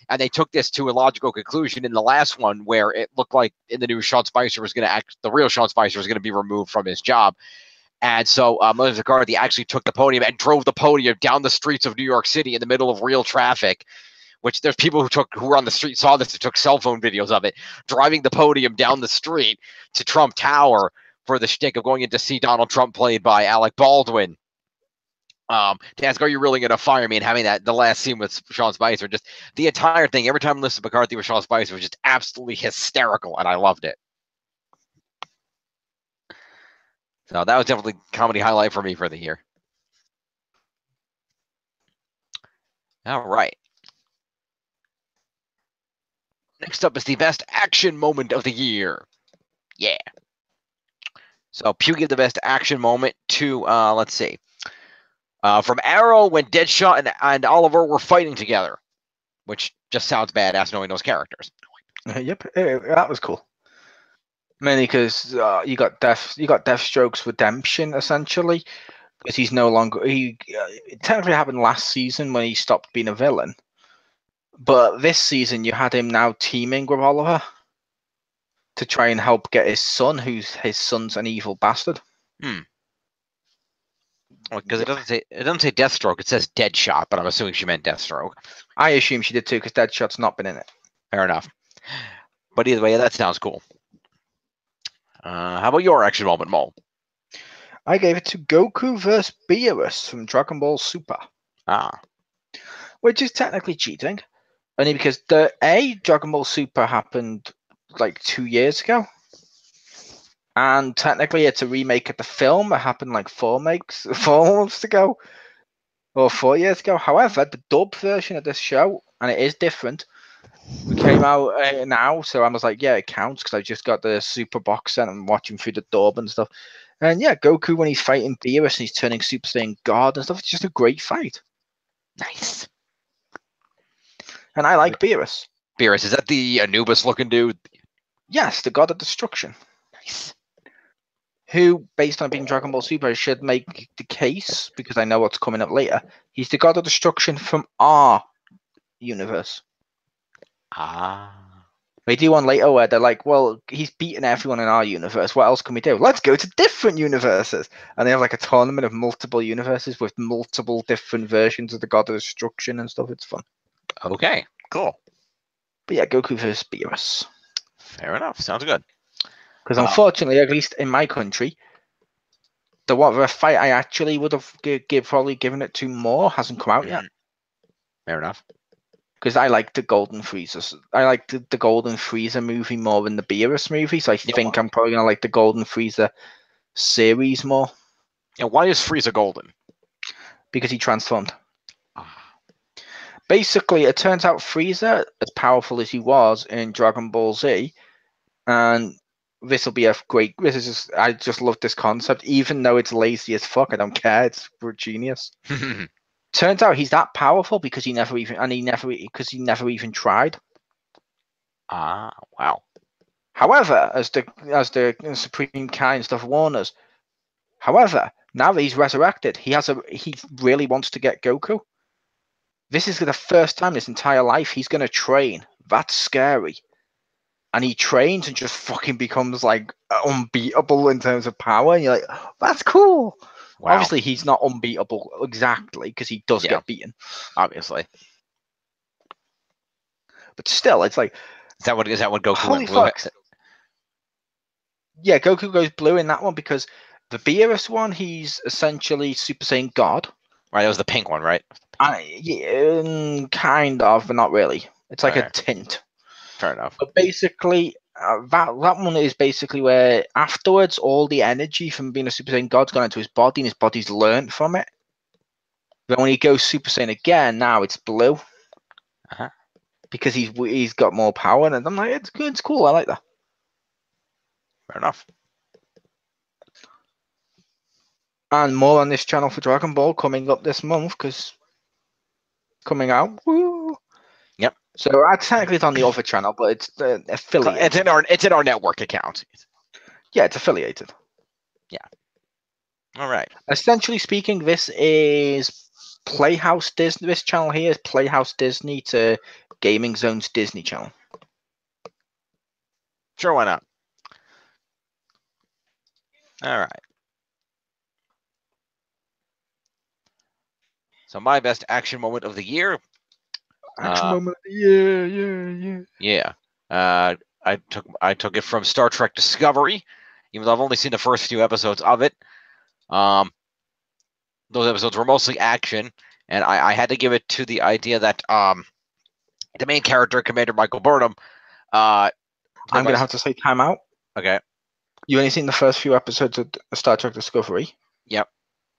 And they took this to a logical conclusion in the last one where it looked like in the news Sean Spicer was going to the real Sean Spicer was going to be removed from his job. And so Melissa McCarthy actually took the podium and drove the podium down the streets of New York City in the middle of real traffic, which there's people who were on the street, saw this and took cell phone videos of it, driving the podium down the street to Trump Tower for the shtick of going in to see Donald Trump played by Alec Baldwin. To ask, are you really going to fire me? And having the last scene with Sean Spicer, just the entire thing, every time Melissa McCarthy with Sean Spicer was just absolutely hysterical, and I loved it. So that was definitely a comedy highlight for me for the year. All right. Next up is the best action moment of the year. Yeah. So Pew gave the best action moment to, let's see. From Arrow when Deadshot and Oliver were fighting together, which just sounds badass knowing those characters. Yep, that was cool. Mainly because you got Deathstroke's redemption essentially, because he's no longer it technically happened last season when he stopped being a villain, but this season you had him now teaming with Oliver to try and help get his son's an evil bastard. Because it doesn't say Deathstroke, it says Deadshot, but I'm assuming she meant Deathstroke. I assume she did too, because Deadshot's not been in it. Fair enough. But either way, yeah, that sounds cool. How about your action moment, Mole? I gave it to Goku vs. Beerus from Dragon Ball Super. Which is technically cheating, only because Dragon Ball Super happened like 2 years ago. And technically it's a remake of the film that happened like 4 months ago. Or 4 years ago. However, the dub version of this show, and it is different, came out now, so I was like, yeah, it counts because I just got the Super box set and I'm watching through the dub and stuff. And yeah, Goku when he's fighting Beerus and he's turning Super Saiyan God and stuff, it's just a great fight. Nice. And I like Beerus. Beerus, is that the Anubis-looking dude? Yes, the God of Destruction. Nice. Who, based on being Dragon Ball Super, should make the case, because I know what's coming up later, he's the God of Destruction from our universe. They do one later where they're like, well, he's beaten everyone in our universe. What else can we do? Let's go to different universes. And they have like a tournament of multiple universes with multiple different versions of the God of Destruction and stuff. It's fun. Okay, cool. But yeah, Goku vs. Beerus. Fair enough. Sounds good. Because unfortunately, at least in my country, the fight I actually would have probably given it to more hasn't come out yet. Fair enough. Because I like the Golden Freezer. I like the Golden Freezer movie more than the Beerus movie, so I think I'm probably gonna like the Golden Freezer series more. And why is Frieza golden? Because he transformed. Basically, it turns out Frieza, as powerful as he was in Dragon Ball Z, and this will be a great. I just love this concept, even though it's lazy as fuck. I don't care. It's genius. Turns out he's that powerful because he never even tried. Wow. However, as the Supreme Kai and stuff warn us, however, now that he's resurrected, he really wants to get Goku. This is the first time in his entire life he's going to train. That's scary. And he trains and just fucking becomes like unbeatable in terms of power. And you're like, that's cool. Wow. Obviously, he's not unbeatable exactly because he does get beaten. Obviously. But still, it's like... Is that what Goku went blue? Yeah, Goku goes blue in that one because the Beerus one, he's essentially Super Saiyan God. Right, that was the pink one, right? Yeah, kind of, but not really. It's like a tint. Fair enough. But basically, that one is basically where afterwards all the energy from being a Super Saiyan God's gone into his body, and his body's learned from it. Then when he goes Super Saiyan again, now it's blue. Because he's got more power, and I'm like, it's good, it's cool, I like that. Fair enough. And more on this channel for Dragon Ball coming up this month, because coming out. Woo! Yep. So technically it's on the other channel, but it's affiliated. It's in our network account. Yeah, it's affiliated. Yeah. All right. Essentially speaking, this is Playhouse Disney. This channel here is Playhouse Disney to Gaming Zone's Disney channel. Sure, why not? All right. So my best action moment of the year. Action moment of the year, yeah. I took it from Star Trek Discovery, even though I've only seen the first few episodes of it. Those episodes were mostly action, and I had to give it to the idea that the main character, Commander Michael Burnham. I'm gonna have to say time out. Okay. You only seen the first few episodes of Star Trek Discovery. Yep.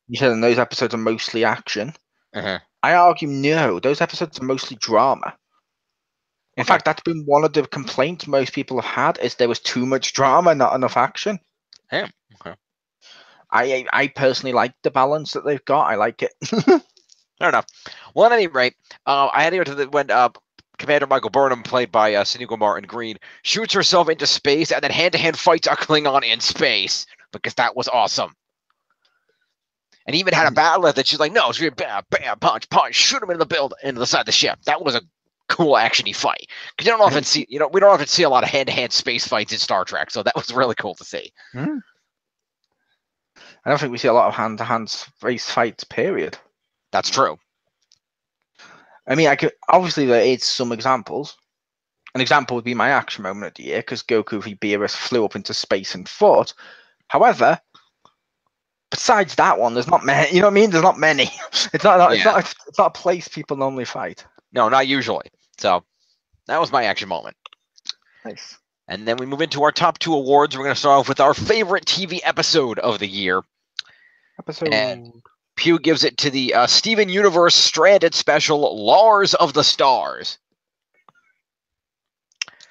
You said those episodes are mostly action. I argue no, those episodes are mostly drama. In fact, that's been one of the complaints most people have had, is there was too much drama, not enough action. Yeah. Okay. I personally like the balance that they've got. I like it. Fair enough. Well, at any rate, I had to go to when Commander Michael Burnham, played by Sonequa Martin Green, shoots herself into space and then hand-to-hand fights a Klingon in space, because that was awesome. And even had a battle that she's like, no, it's really bam, bam, punch, shoot him into the side of the ship. That was a cool actiony fight. Because you don't often see, we don't often see a lot of hand-to-hand space fights in Star Trek, so that was really cool to see. I don't think we see a lot of hand-to-hand space fights, period. That's true. I mean, obviously there is some examples. An example would be my action moment of the year, because Goku v Beerus flew up into space and fought. However, besides that one, there's not many. You know what I mean? There's not many. It's not a place people normally fight. No, not usually. So that was my action moment. Nice. And then we move into our top 2 awards. We're going to start off with our favorite TV episode of the year. And Pew gives it to the Steven Universe Stranded special, Lars of the Stars.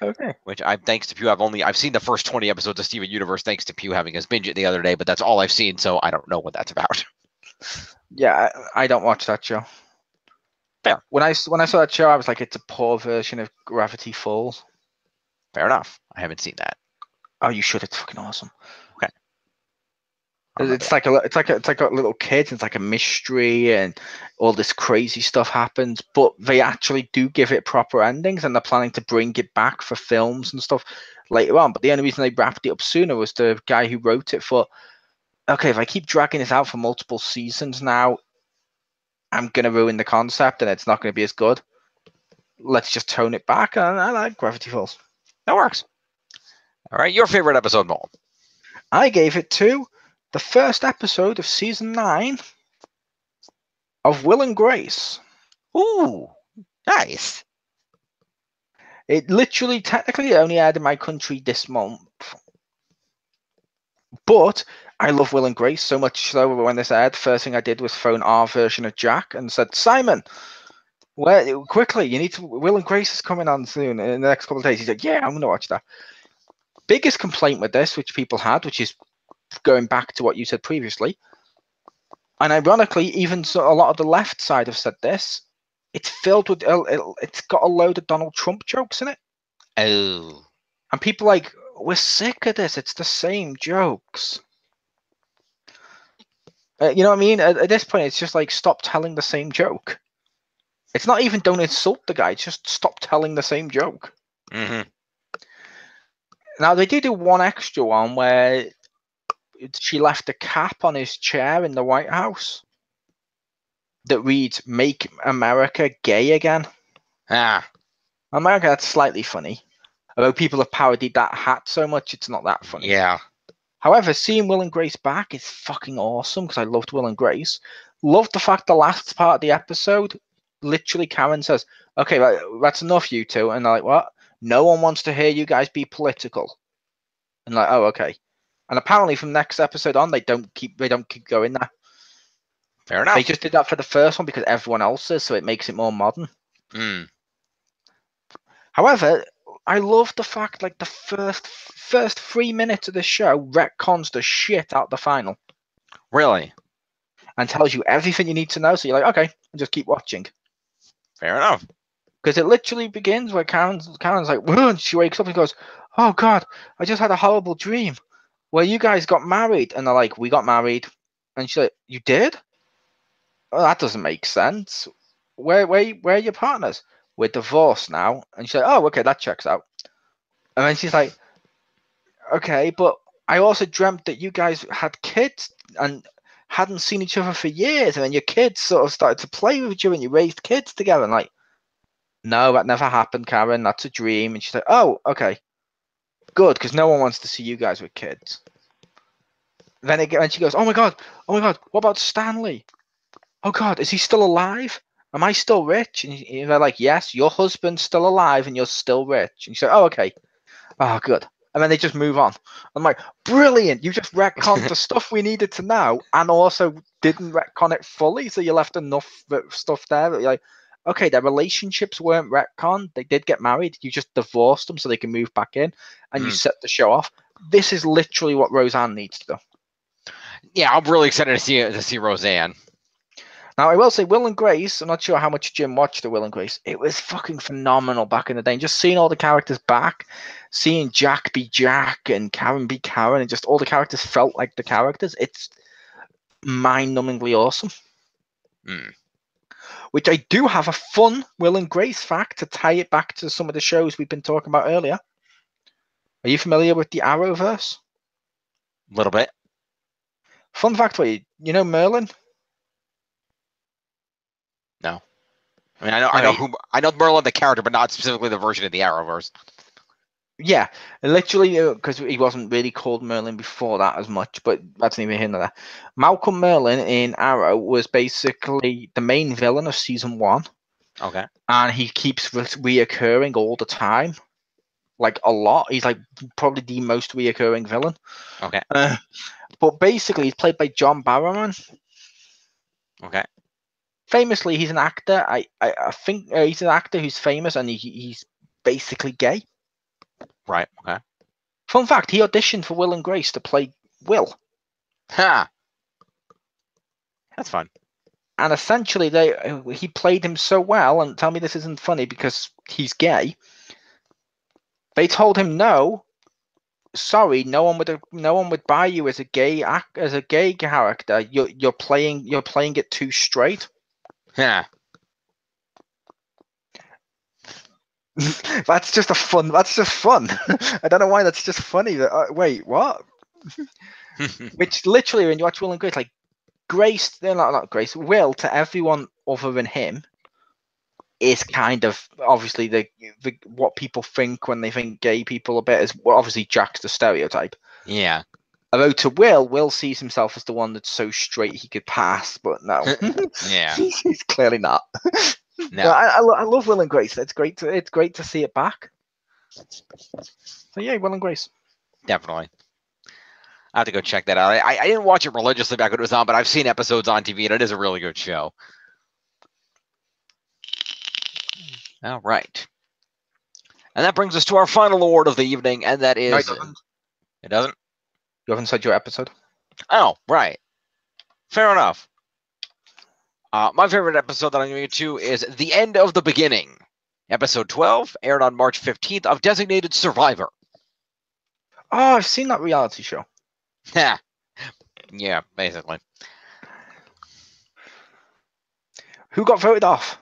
Okay. Which thanks to Pew, I've seen the first 20 episodes of Steven Universe thanks to Pew having us binge it the other day, but that's all I've seen, so I don't know what that's about. Yeah, I don't watch that show. Fair. When I saw that show, I was like, it's a poor version of Gravity Falls. Fair enough. I haven't seen that. Oh, you should. It's fucking awesome. Okay. It's like a little kid. It's like a mystery, and all this crazy stuff happens. But they actually do give it proper endings, and they're planning to bring it back for films and stuff later on. But the only reason they wrapped it up sooner was the guy who wrote it thought, okay, if I keep dragging this out for multiple seasons now, I'm gonna ruin the concept, and it's not gonna be as good. Let's just tone it back. And I like Gravity Falls. That works. All right, your favorite episode, Mo? I gave it to the first episode of season 9 of Will and Grace. Ooh, nice. It literally, technically, only aired in my country this month. But I love Will and Grace so much so when this aired, the first thing I did was phone our version of Jack and said, Simon, quickly, you need to. Will and Grace is coming on soon in the next couple of days. He said, yeah, I'm going to watch that. Biggest complaint with this, which people had, which is going back to what you said previously, and ironically, even so, a lot of the left side have said this, it's filled with, it's got a load of Donald Trump jokes in it. Oh. And people are like, we're sick of this. It's the same jokes. You know what I mean? At this point, it's just like, stop telling the same joke. It's not even don't insult the guy. It's just stop telling the same joke. Mm-hmm. Now, they do one extra one where she left a cap on his chair in the White House that reads, Make America Gay Again. Ah. America, that's slightly funny. Although people have parodied that hat so much, it's not that funny. Yeah. However, seeing Will and Grace back is fucking awesome because I loved Will and Grace. Loved the fact the last part of the episode, literally Karen says, okay, that's enough, you two. And they're like, what? No one wants to hear you guys be political. And like, oh, okay. And apparently from next episode on, they don't keep going there. Fair enough. They just did that for the first one because everyone else is, so it makes it more modern. Mm. However, I love the fact like the first 3 minutes of the show retcons the shit out the final. Really? And tells you everything you need to know. So you're like, okay, and just keep watching. Fair enough. Because it literally begins where Karen's like, whoa, and she wakes up and goes, oh God, I just had a horrible dream where you guys got married. And they're like, we got married. And she's like, you did? Oh, that doesn't make sense. Where are your partners? We're divorced now. And she's like, oh, okay, that checks out. And then she's like, okay, but I also dreamt that you guys had kids and hadn't seen each other for years, and then your kids sort of started to play with you and you raised kids together. And like, no, that never happened, Karen. That's a dream. And she's like, oh, okay, good, because no one wants to see you guys with kids. Then and she goes, oh my god, what about Stanley? Oh God, is he still alive? Am I still rich? And they're like, yes, your husband's still alive and you're still rich. And you say, oh, okay. Oh, good. And then they just move on. I'm like, brilliant. You just retconned the stuff we needed to know and also didn't retcon it fully. So you left enough stuff there that you're like, okay, their relationships weren't retconned. They did get married. You just divorced them so they can move back in and you set the show off. This is literally what Roseanne needs to do. Yeah, I'm really excited to see Roseanne. Now, I will say, Will and Grace, I'm not sure how much Jim watched the Will and Grace. It was fucking phenomenal back in the day. And just seeing all the characters back, seeing Jack be Jack and Karen be Karen, and just all the characters felt like the characters, it's mind-numbingly awesome. Mm. Which I do have a fun Will and Grace fact to tie it back to some of the shows we've been talking about earlier. Are you familiar with the Arrowverse? A little bit. Fun fact for you. You know Merlin? No. I mean, I know Merlin the character, but not specifically the version of the Arrowverse. Yeah, literally, because he wasn't really called Merlin before that as much, but that's neither here nor there. Malcolm Merlin in Arrow was basically the main villain of season 1. Okay. And he keeps reoccurring all the time, like a lot. He's like probably the most reoccurring villain. Okay. But basically, he's played by John Barrowman. Okay. Famously, he's an actor. I think he's an actor who's famous, and he's basically gay. Right. Okay. Fun fact: he auditioned for Will and Grace to play Will. Ha. That's fun. And essentially, he played him so well. And tell me this isn't funny because he's gay. They told him no. Sorry, no one would buy you as a gay character. You're playing it too straight. Yeah. That's just fun. I don't know why that's just funny. Wait, what? Which literally, when you watch Will and Grace, like Grace, they're not Grace. Will to everyone other than him is kind of obviously the what people think when they think gay people a bit is, well, obviously Jack's the stereotype. Yeah. Although to Will sees himself as the one that's so straight he could pass, but no. Yeah. He's clearly not. No. I love Will and Grace. It's great to see it back. So yeah, Will and Grace. Definitely. I have to go check that out. I didn't watch it religiously back when it was on, but I've seen episodes on TV, and it is a really good show. All right. And that brings us to our final award of the evening, and that is... No, it doesn't. It doesn't? You haven't said your episode? Oh, right. Fair enough. My favorite episode that I'm going to get to is The End of the Beginning. Episode 12, aired on March 15th, of Designated Survivor. Oh, I've seen that reality show. Yeah, basically. Who got voted off?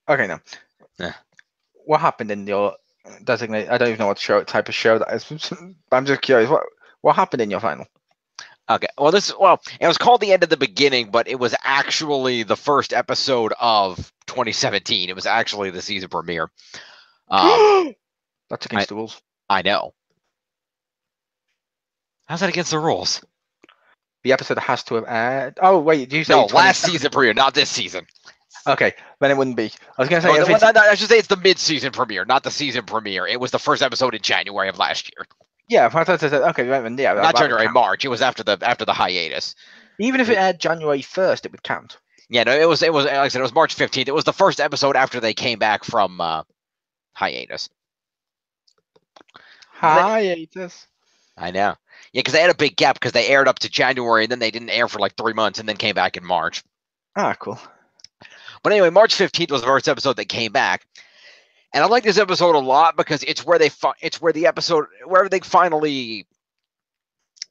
Okay, now. Yeah. What happened in your designated? I don't even know what type of show that is. I'm just curious. What happened in your final? Okay. Well, it was called The End of the Beginning, but it was actually the first episode of 2017. It was actually the season premiere. That's against the rules. I know. How's that against the rules? The episode has to have aired. Oh wait, did you say no? Last season premiere, not this season. Okay, then it wouldn't be. I was going to say. I should say it's the mid-season premiere, not the season premiere. It was the first episode in January of last year. Yeah, I thought okay, yeah. Not January, March. It was after the hiatus. Even if it aired January 1st, it would count. Yeah, no, it was like I said, it was March 15th. It was the first episode after they came back from hiatus. Hiatus. I know. Yeah, because they had a big gap because they aired up to January and then they didn't air for like 3 months and then came back in March. Ah, cool. But anyway, March 15th was the first episode that came back. And I like this episode a lot because it's where they finally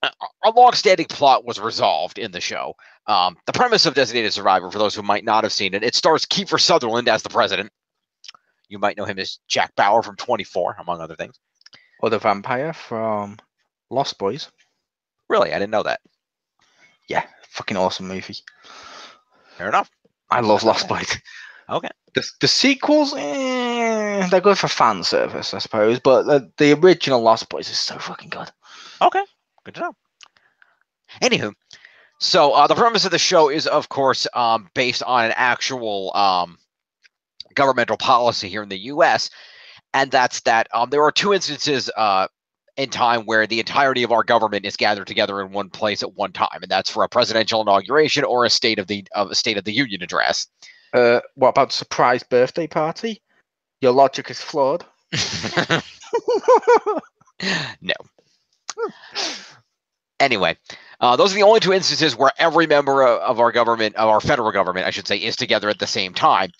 a long-standing plot was resolved in the show. The premise of Designated Survivor, for those who might not have seen it, it stars Kiefer Sutherland as the president. You might know him as Jack Bauer from 24, among other things. Or the vampire from Lost Boys. Really? I didn't know that. Yeah, fucking awesome movie. Fair enough. I love Lost Boys. Okay. The sequels, they're good for fan service, I suppose, but the original Lost Boys is so fucking good. Okay. Good to know. Anywho, so the premise of the show is, of course, based on an actual governmental policy here in the U.S., and that's that there are 2 instances in time where the entirety of our government is gathered together in one place at one time, and that's for a presidential inauguration or a State of the Union address. What about surprise birthday party? Your logic is flawed. No. Anyway, those are the only 2 instances where every member of our government, of our federal government, I should say, is together at the same time.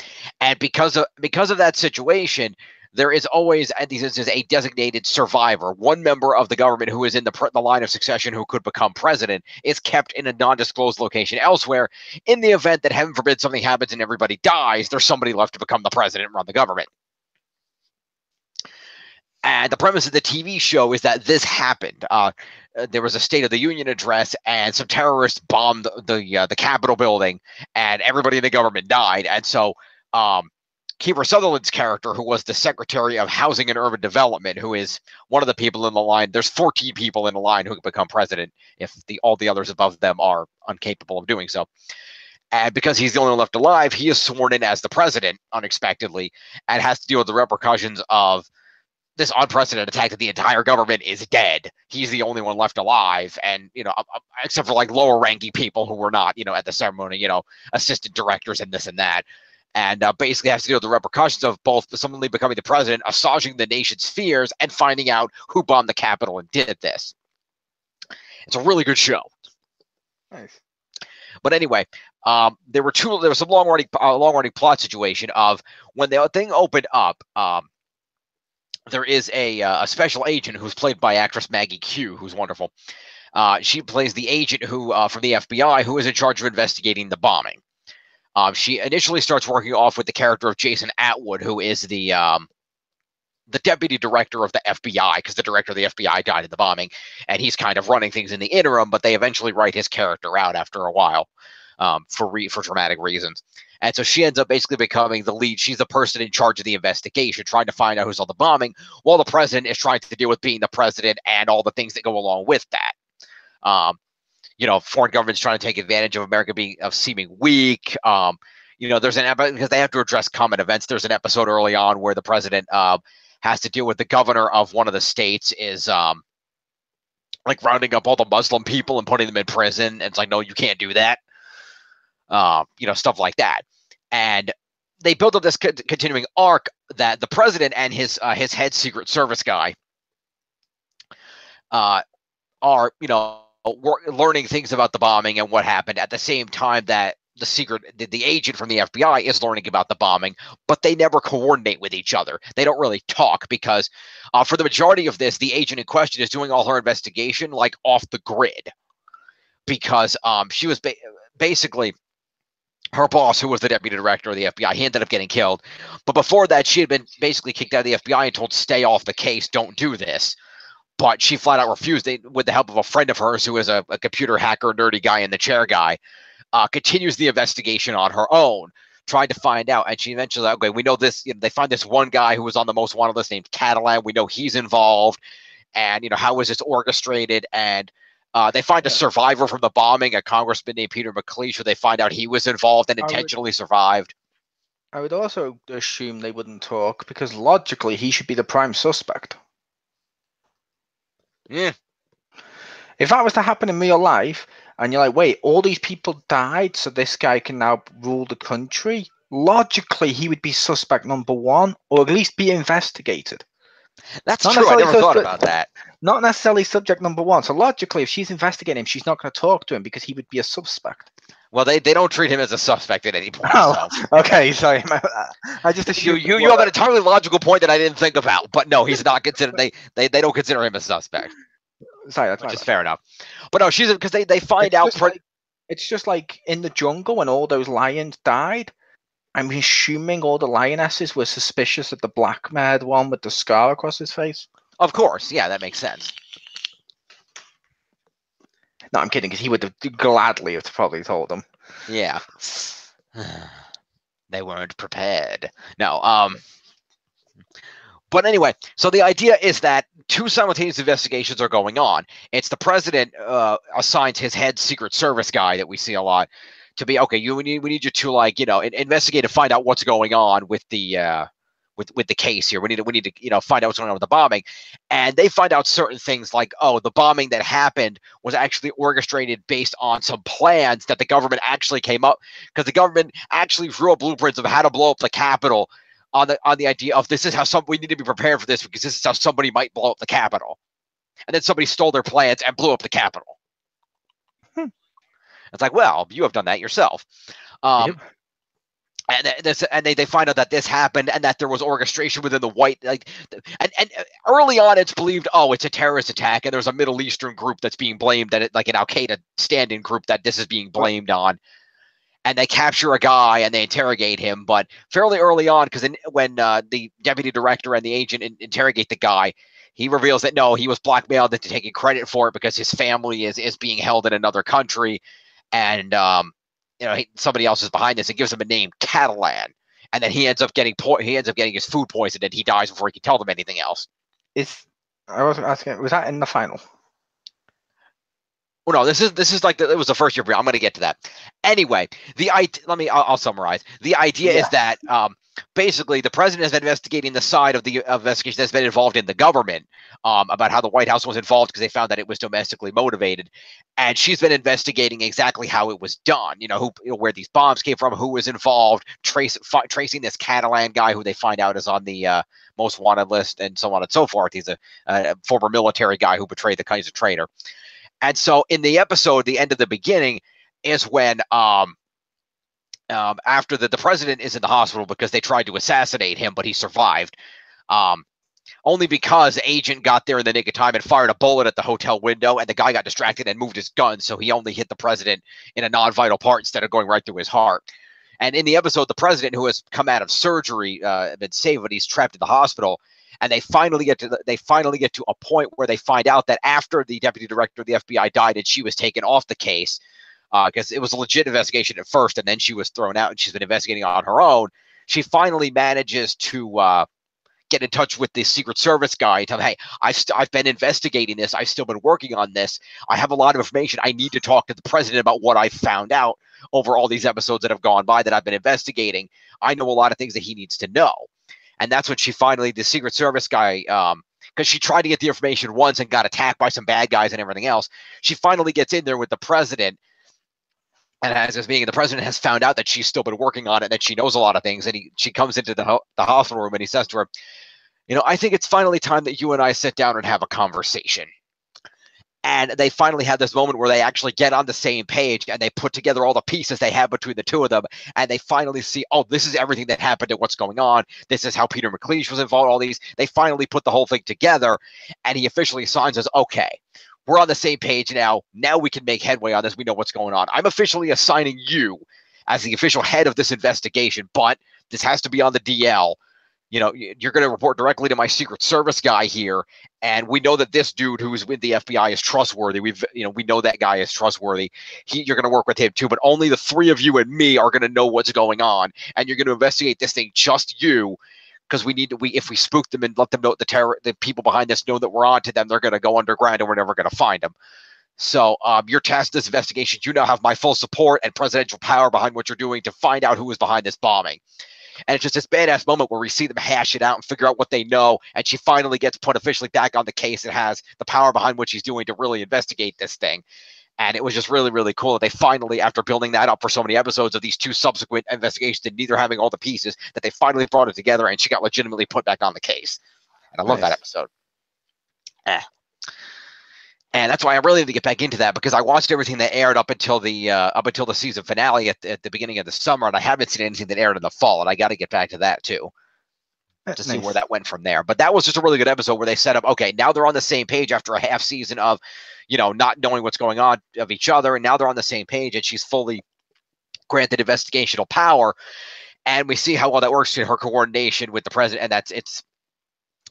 And because of that situation, there is always, at these instances, a designated survivor. One member of the government who is in the line of succession who could become president is kept in a non-disclosed location elsewhere. In the event that, heaven forbid, something happens and everybody dies, there's somebody left to become the president and run the government. And the premise of the TV show is that this happened. There was a State of the Union address, and some terrorists bombed the Capitol building, and everybody in the government died. And so Kiefer Sutherland's character, who was the Secretary of Housing and Urban Development, who is one of the people in the line. There's 14 people in the line who can become president if all the others above them are incapable of doing so. And because he's the only one left alive, he is sworn in as the president unexpectedly and has to deal with the repercussions of this unprecedented attack that the entire government is dead. He's the only one left alive, and except for like lower ranking people who were not, at the ceremony, assistant directors and this and that, and basically has to deal with the repercussions of both suddenly becoming the president, assuaging the nation's fears, and finding out who bombed the Capitol and did this. It's a really good show. Nice. But anyway, there was some long running plot situation of when the thing opened up. There is a special agent who's played by actress Maggie Q, who's wonderful. She plays the agent who from the FBI who is in charge of investigating the bombing. She initially starts working off with the character of Jason Atwood, who is the deputy director of the FBI, because the director of the FBI died in the bombing, and he's kind of running things in the interim, but they eventually write his character out after a while. for dramatic reasons. And so she ends up basically becoming the lead. She's the person in charge of the investigation, trying to find out who's on the bombing, while the president is trying to deal with being the president and all the things that go along with that. Foreign governments trying to take advantage of America seeming weak. There's because they have to address common events. There's an episode early on where the president has to deal with the governor of one of the states is like rounding up all the Muslim people and putting them in prison. And it's like, no, you can't do that. Stuff like that. And they built up this continuing arc that the president and his head Secret Service guy are, learning things about the bombing and what happened at the same time that the agent from the FBI is learning about the bombing, but they never coordinate with each other. They don't really talk because for the majority of this, the agent in question is doing all her investigation like off the grid because she was basically her boss, who was the deputy director of the FBI. He ended up getting killed. But before that, she had been basically kicked out of the FBI and told, stay off the case, don't do this. But she flat out refused. With the help of a friend of hers who is a computer hacker, nerdy guy in the chair guy, continues the investigation on her own, trying to find out. And she eventually, okay, we know this. They find this one guy who was on the most wanted list named Catalan. We know he's involved. And, how was this orchestrated? And they find a survivor from the bombing, a congressman named Peter McLeish, who they find out he was involved and intentionally survived. I would also assume they wouldn't talk because logically he should be the prime suspect. Yeah. If that was to happen in real life, and you're like, wait, all these people died, so this guy can now rule the country, logically he would be suspect number one, or at least be investigated. That's true. I never thought about that. Not necessarily subject number one. So logically, if she's investigating him, she's not going to talk to him because he would be a suspect. Well, they don't treat him as a suspect at any point. Oh, so. Okay. Sorry, I just assumed you have an entirely logical point that I didn't think about. But no, he's not considered. They don't consider him a suspect. Sorry, that's which is fair enough. But no, she's because they find out. It's just like in the jungle when all those lions died. I'm assuming all the lionesses were suspicious of the black-haired one with the scar across his face. Of course, yeah, that makes sense. No, I'm kidding, because he would have gladly have probably told them. Yeah. They weren't prepared. No, but anyway, so the idea is that two simultaneous investigations are going on. It's the president assigns his head Secret Service guy that we see a lot to be, okay, we need you to investigate and find out what's going on with the with the case here. We need to find out what's going on with the bombing. And they find out certain things like, oh, the bombing that happened was actually orchestrated based on some plans that the government actually came up, because the government actually drew up blueprints of how to blow up the Capitol on the idea of this is how we need to be prepared for this because this is how somebody might blow up the Capitol. And then somebody stole their plans and blew up the Capitol. It's like, well, you have done that yourself. Yep. And they find out that this happened and that there was orchestration within the white, and early on it's believed, oh, it's a terrorist attack, and there's a Middle Eastern group that's being blamed, that like an Al-Qaeda stand-in group that this is being blamed on. And they capture a guy and they interrogate him, but fairly early on, because when the deputy director and the agent interrogate the guy, he reveals that no, he was blackmailed into taking credit for it because his family is being held in another country. And somebody else is behind this. It gives him a name, Catalan, and then he ends up getting his food poisoned, and he dies before he can tell them anything else. I wasn't asking. Was that in the final? Well, no, this is like it was the first year. I'm going to get to that. Anyway, I'll summarize. The idea is that basically the president has been investigating the side of the investigation that's been involved in the government about how the White House was involved because they found that it was domestically motivated, and she's been investigating exactly how it was done. Where these bombs came from, who was involved, tracing this Catalan guy who they find out is on the most wanted list, and so on and so forth. He's a former military guy who betrayed the country as a traitor. And so in the episode, the end of the beginning is when after the president is in the hospital because they tried to assassinate him, but he survived. Only because the agent got there in the nick of time and fired a bullet at the hotel window, and the guy got distracted and moved his gun, so he only hit the president in a non-vital part instead of going right through his heart. And in the episode, the president, who has come out of surgery, been saved, but he's trapped in the hospital. And they finally get to a point where they find out that after the deputy director of the FBI died and she was taken off the case, because it was a legit investigation at first, and then she was thrown out, and she's been investigating on her own. She finally manages to get in touch with the Secret Service guy and tell him, hey, I've been investigating this. I've still been working on this. I have a lot of information. I need to talk to the president about what I found out over all these episodes that have gone by that I've been investigating. I know a lot of things that he needs to know. And that's when she finally, the Secret Service guy, because she tried to get the information once and got attacked by some bad guys and everything else. She finally gets in there with the president. And as this meeting, the president has found out that she's still been working on it, and that she knows a lot of things. And she comes into the hospital room, and he says to her, I think it's finally time that you and I sit down and have a conversation. And they finally have this moment where they actually get on the same page, and they put together all the pieces they have between the two of them. And they finally see, oh, this is everything that happened and what's going on. This is how Peter McLeish was involved in all these. They finally put the whole thing together, and he officially signs as, okay, we're on the same page now. Now we can make headway on this. We know what's going on. I'm officially assigning you as the official head of this investigation, but this has to be on the DL. You're going to report directly to my Secret Service guy here, and we know that this dude who's with the FBI is trustworthy. We know that guy is trustworthy. You're going to work with him too, but only the three of you and me are going to know what's going on, and you're going to investigate this thing, just you. Because if we spook them and let them know the people behind this know that we're on to them, they're going to go underground and we're never going to find them. So you're tasked with this investigation. You now have my full support and presidential power behind what you're doing to find out who was behind this bombing. And it's just this badass moment where we see them hash it out and figure out what they know. And she finally gets put officially back on the case and has the power behind what she's doing to really investigate this thing. And it was just really, really cool that they finally, after building that up for so many episodes of these two subsequent investigations and neither having all the pieces, that they finally brought it together and she got legitimately put back on the case. And I love that episode. And that's why I really need to get back into that, because I watched everything that aired up until the season finale at the beginning of the summer, and I haven't seen anything that aired in the fall, and I got to get back to that too. To see where that went from there. But that was just a really good episode where they set up, okay, now they're on the same page after a half season of, not knowing what's going on of each other. And now they're on the same page, and she's fully granted investigational power. And we see how well that works in her coordination with the president. And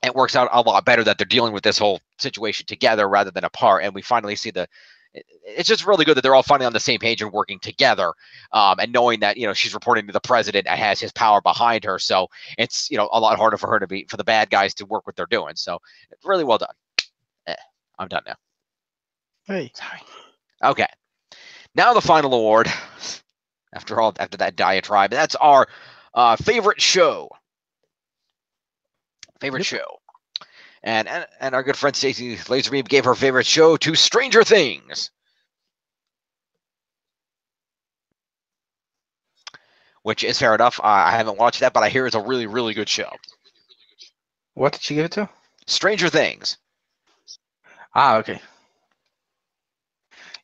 it works out a lot better that they're dealing with this whole situation together rather than apart. And we finally see it's just really good that they're all finally on the same page and working together, and knowing that, she's reporting to the president and has his power behind her. So it's, a lot harder for her for the bad guys to work what they're doing. So it's really well done. I'm done now. Hey. Sorry. Okay. Now the final award, after that diatribe, that's our favorite show. Show. And our good friend Stacey Laserbeam gave her favorite show to Stranger Things, which is fair enough. I haven't watched that, but I hear it's a really, really good show. What did she give it to? Stranger Things. Okay.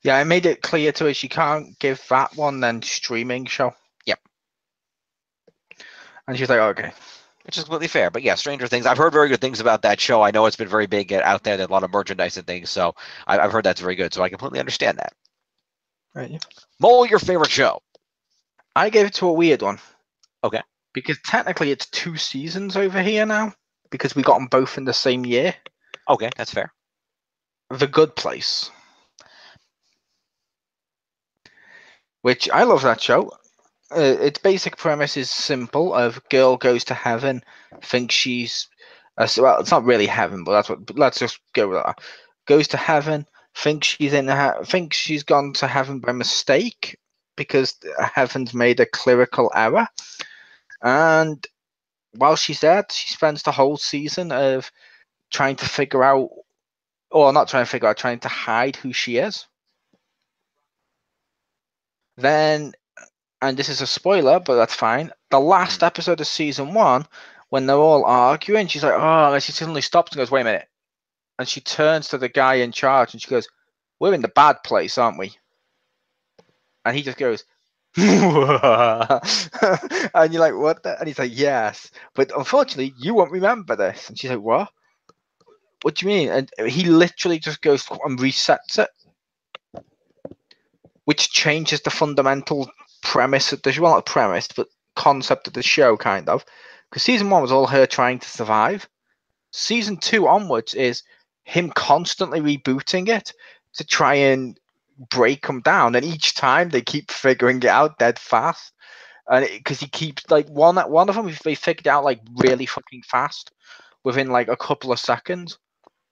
Yeah, I made it clear to her she can't give that one then streaming show. Yep. And she's like, okay. Which is completely fair. But yeah, Stranger Things. I've heard very good things about that show. I know it's been very big out there. There's a lot of merchandise and things. So I've heard that's very good. So I completely understand that. Right. Yeah. Mole, your favorite show? I gave it to a weird one. Okay. Because technically it's 2 seasons over here now. Because we got them both in the same year. Okay, that's fair. The Good Place. Which I love that show. Its basic premise is simple: a girl goes to heaven, thinks she's well, it's not really heaven, but that's what. But let's just go with that. Goes to heaven, thinks she's gone to heaven by mistake because heaven's made a clerical error, and while she's there, she spends the whole season of trying to figure out, or not trying to figure out, trying to hide who she is. Then. And this is a spoiler, but that's fine. The last episode of season 1, when they're all arguing, she's like, oh, and she suddenly stops and goes, wait a minute. And she turns to the guy in charge and she goes, we're in the bad place, aren't we? And he just goes, and you're like, what? And he's like, yes. But unfortunately, you won't remember this. And she's like, what? What do you mean? And he literally just goes and resets it, which changes the fundamental premise of the show. Well, not premise, but concept of the show, kind of. Because season 1 was all her trying to survive. Season 2 onwards is him constantly rebooting it to try and break him down, and each time they keep figuring it out dead fast. And because he keeps like one of them, they figured it out like really fucking fast within like a couple of seconds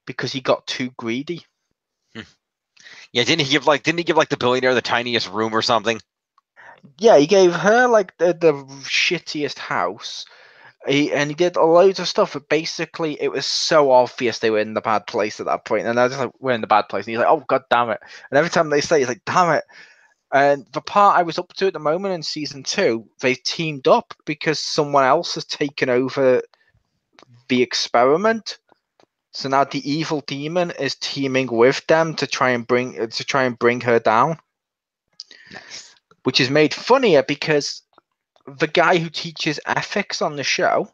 because he got too greedy. Yeah, didn't he give like the billionaire the tiniest room or something? Yeah, he gave her like the shittiest house. He did loads of stuff, but basically it was so obvious they were in the bad place at that point, and I was just like, "We're in the bad place." And he's like, "Oh god damn it!" And every time they say, "He's like, damn it." And the part I was up to at the moment in season 2, they teamed up because someone else has taken over the experiment. So now the evil demon is teaming with them to try and bring her down. Nice. Which is made funnier because the guy who teaches ethics on the show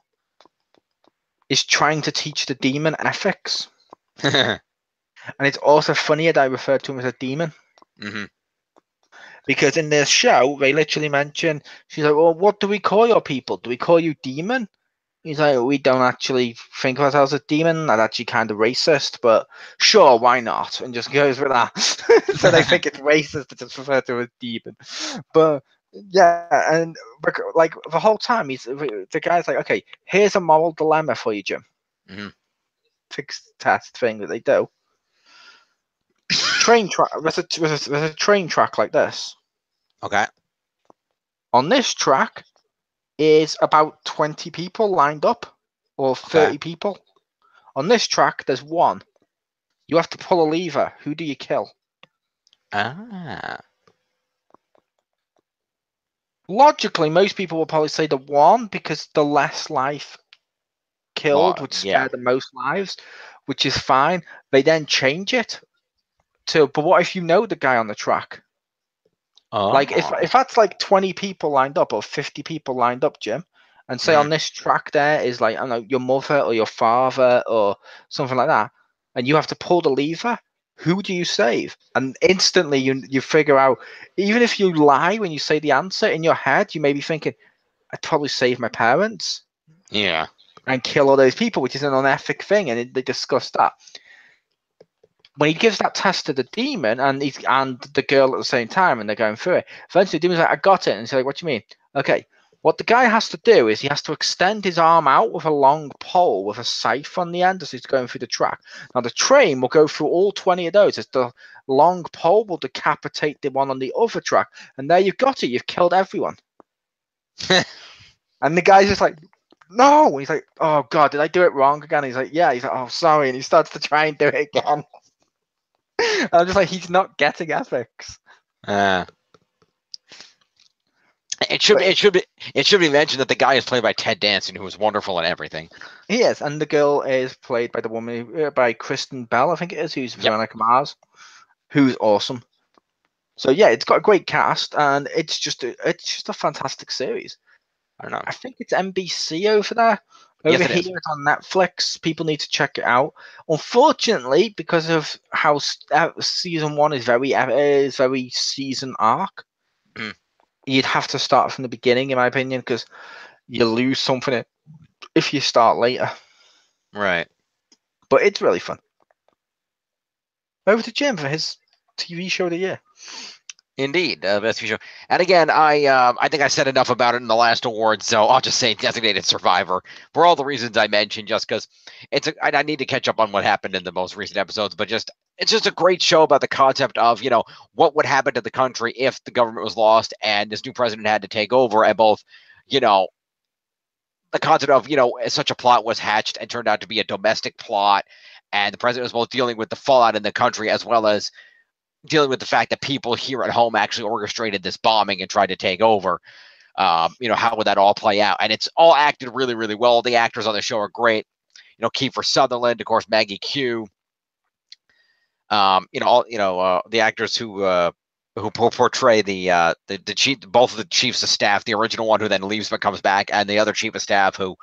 is trying to teach the demon ethics. And it's also funnier that I refer to him as a demon. Mm-hmm. Because in this show, they literally mention, she's like, well, what do we call your people? Do we call you demon? He's like, we don't actually think of ourselves as demon. That's actually kind of racist, but sure, why not? And just goes with that. So they think it's racist to just refer to him as demon. But yeah, and like the whole time, the guy's like, okay, here's a moral dilemma for you, Jim. Mm-hmm. Fixed test thing that they do. Train track. There's a train track like this. Okay. On this track is about 20 people lined up, or 30 people. On this track, there's one. You have to pull a lever. Who do you kill? Ah. Logically, most people will probably say the one because the less life killed would spare the most lives, which is fine. They then change it to, but what if you know the guy on the track? Oh. Like if that's like 20 people lined up or 50 people lined up, Jim, and say on this track there is like, I don't know, your mother or your father or something like that, and you have to pull the lever, who do you save? And instantly you figure out, even if you lie when you say the answer in your head, you may be thinking, I'd probably save my parents. Yeah. And kill all those people, which is an unethic thing, and they discuss that. When he gives that test to the demon and the girl at the same time, and they're going through it, eventually the demon's like, I got it. And he's like, what do you mean? Okay, what the guy has to do is he has to extend his arm out with a long pole with a scythe on the end as he's going through the track. Now, the train will go through all 20 of those as the long pole will decapitate the one on the other track. And there you've got it. You've killed everyone. And the guy's just like, no. And he's like, oh, God, did I do it wrong again? And he's like, yeah. He's like, oh, sorry. And he starts to try and do it again. And I'm just like, he's not getting ethics. It should be mentioned that the guy is played by Ted Danson, who is wonderful in everything. He is, and the girl is played by the woman by Kristen Bell, I think it is, who's Veronica Mars, who's awesome. So yeah, it's got a great cast, and it's just a fantastic series. I don't know. I think it's NBC over there. Over here, it's on Netflix. People need to check it out. Unfortunately, because of how season 1 is very season arc, you'd have to start from the beginning, in my opinion, because you lose something if you start later. Right. But it's really fun. Over to Jim for his TV show of the year. Indeed, best TV show. And again, I think I said enough about it in the last award, so I'll just say Designated Survivor for all the reasons I mentioned. Just because I need to catch up on what happened in the most recent episodes, but it's just a great show about the concept of what would happen to the country if the government was lost and this new president had to take over, and both the concept of such a plot was hatched and turned out to be a domestic plot, and the president was both dealing with the fallout in the country as well as dealing with the fact that people here at home actually orchestrated this bombing and tried to take over. How would that all play out? And it's all acted really, really well. The actors on the show are great. Kiefer Sutherland, of course, Maggie Q. The actors who portray the chief, both of the chiefs of staff, the original one who then leaves but comes back, and the other chief of staff who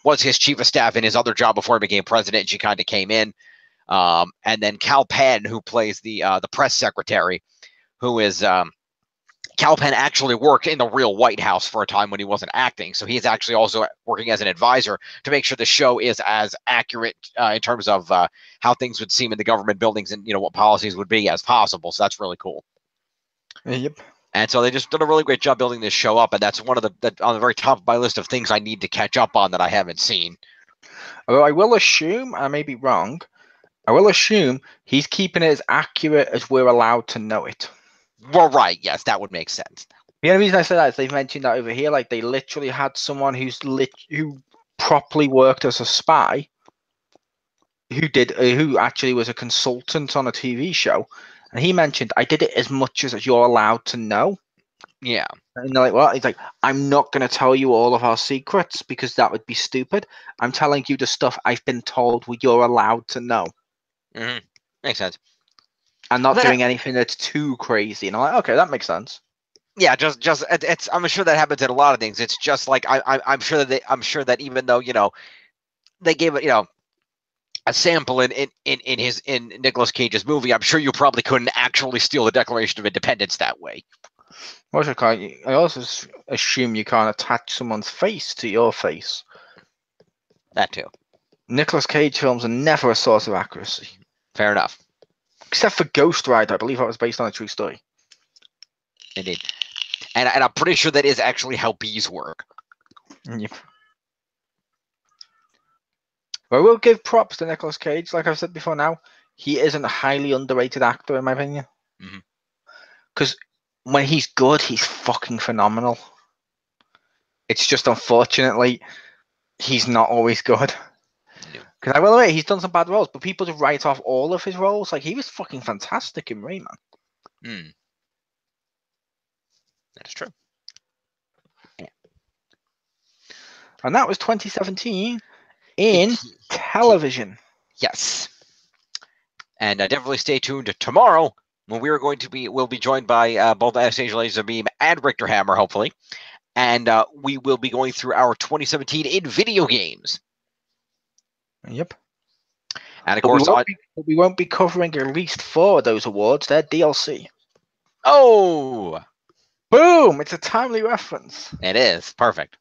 was his chief of staff in his other job before he became president. She kind of came in. And then Cal Penn, who plays the press secretary, who is Kal Penn actually worked in the real White House for a time when he wasn't acting, so he's actually also working as an advisor to make sure the show is as accurate in terms of how things would seem in the government buildings and what policies would be as possible. So that's really cool. Yep. And so they just did a really great job building this show up, and that's one of on the very top of my list of things I need to catch up on that I haven't seen. Although I will assume, I may be wrong, I will assume he's keeping it as accurate as we're allowed to know it. Well, right, yes, that would make sense. The only reason I say that is they've mentioned that over here, like they literally had someone who properly worked as a spy, who actually was a consultant on a TV show, and he mentioned, I did it as much as you're allowed to know. Yeah. And they're like, well, he's like, I'm not going to tell you all of our secrets because that would be stupid. I'm telling you the stuff I've been told you're allowed to know. Mm-hmm. Makes sense. And not doing anything that's too crazy. And I'm like, okay, that makes sense. Yeah, just it's. I'm sure that happens in a lot of things. It's just like I'm sure that even though they gave it a sample in Nicolas Cage's movie, I'm sure you probably couldn't actually steal the Declaration of Independence that way. I also assume you can't attach someone's face to your face. That too. Nicolas Cage films are never a source of accuracy. Fair enough. Except for Ghost Rider, I believe that was based on a true story. Indeed. And I'm pretty sure that is actually how bees work. Yep. But I will give props to Nicolas Cage. Like I've said before now, he is a highly underrated actor, in my opinion. Because when he's good, he's fucking phenomenal. It's just unfortunately, he's not always good. Because I will admit, he's done some bad roles, but people just write off all of his roles. Like, he was fucking fantastic in Rayman. That is true. Yeah. And that was 2017 in television. Yes. And definitely stay tuned tomorrow when we'll be joined by both Anastasia Laserbeam and Richter Hammer, hopefully. And we will be going through our 2017 in video games. Yep. And of course, we won't be covering at least 4 of those awards. They're DLC. Oh! Boom! It's a timely reference. It is. Perfect.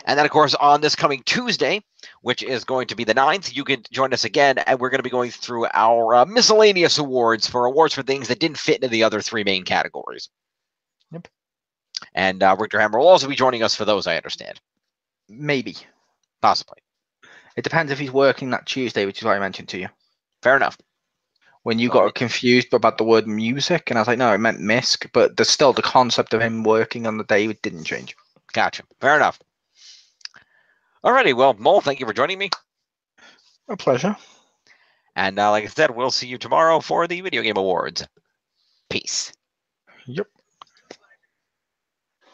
And then, of course, on this coming Tuesday, which is going to be the 9th, you can join us again, and we're going to be going through our miscellaneous awards for things that didn't fit into the other 3 main categories. Yep. And Richter Hammer will also be joining us for those, I understand. Maybe. Possibly. It depends if he's working that Tuesday, which is what I mentioned to you. Fair enough. When you got confused about the word music, and I was like, no, it meant MISC, but there's still the concept of him working on the day, it didn't change. Gotcha. Fair enough. Alrighty, well, Mole, thank you for joining me. A pleasure. And like I said, we'll see you tomorrow for the Video Game Awards. Peace. Yep.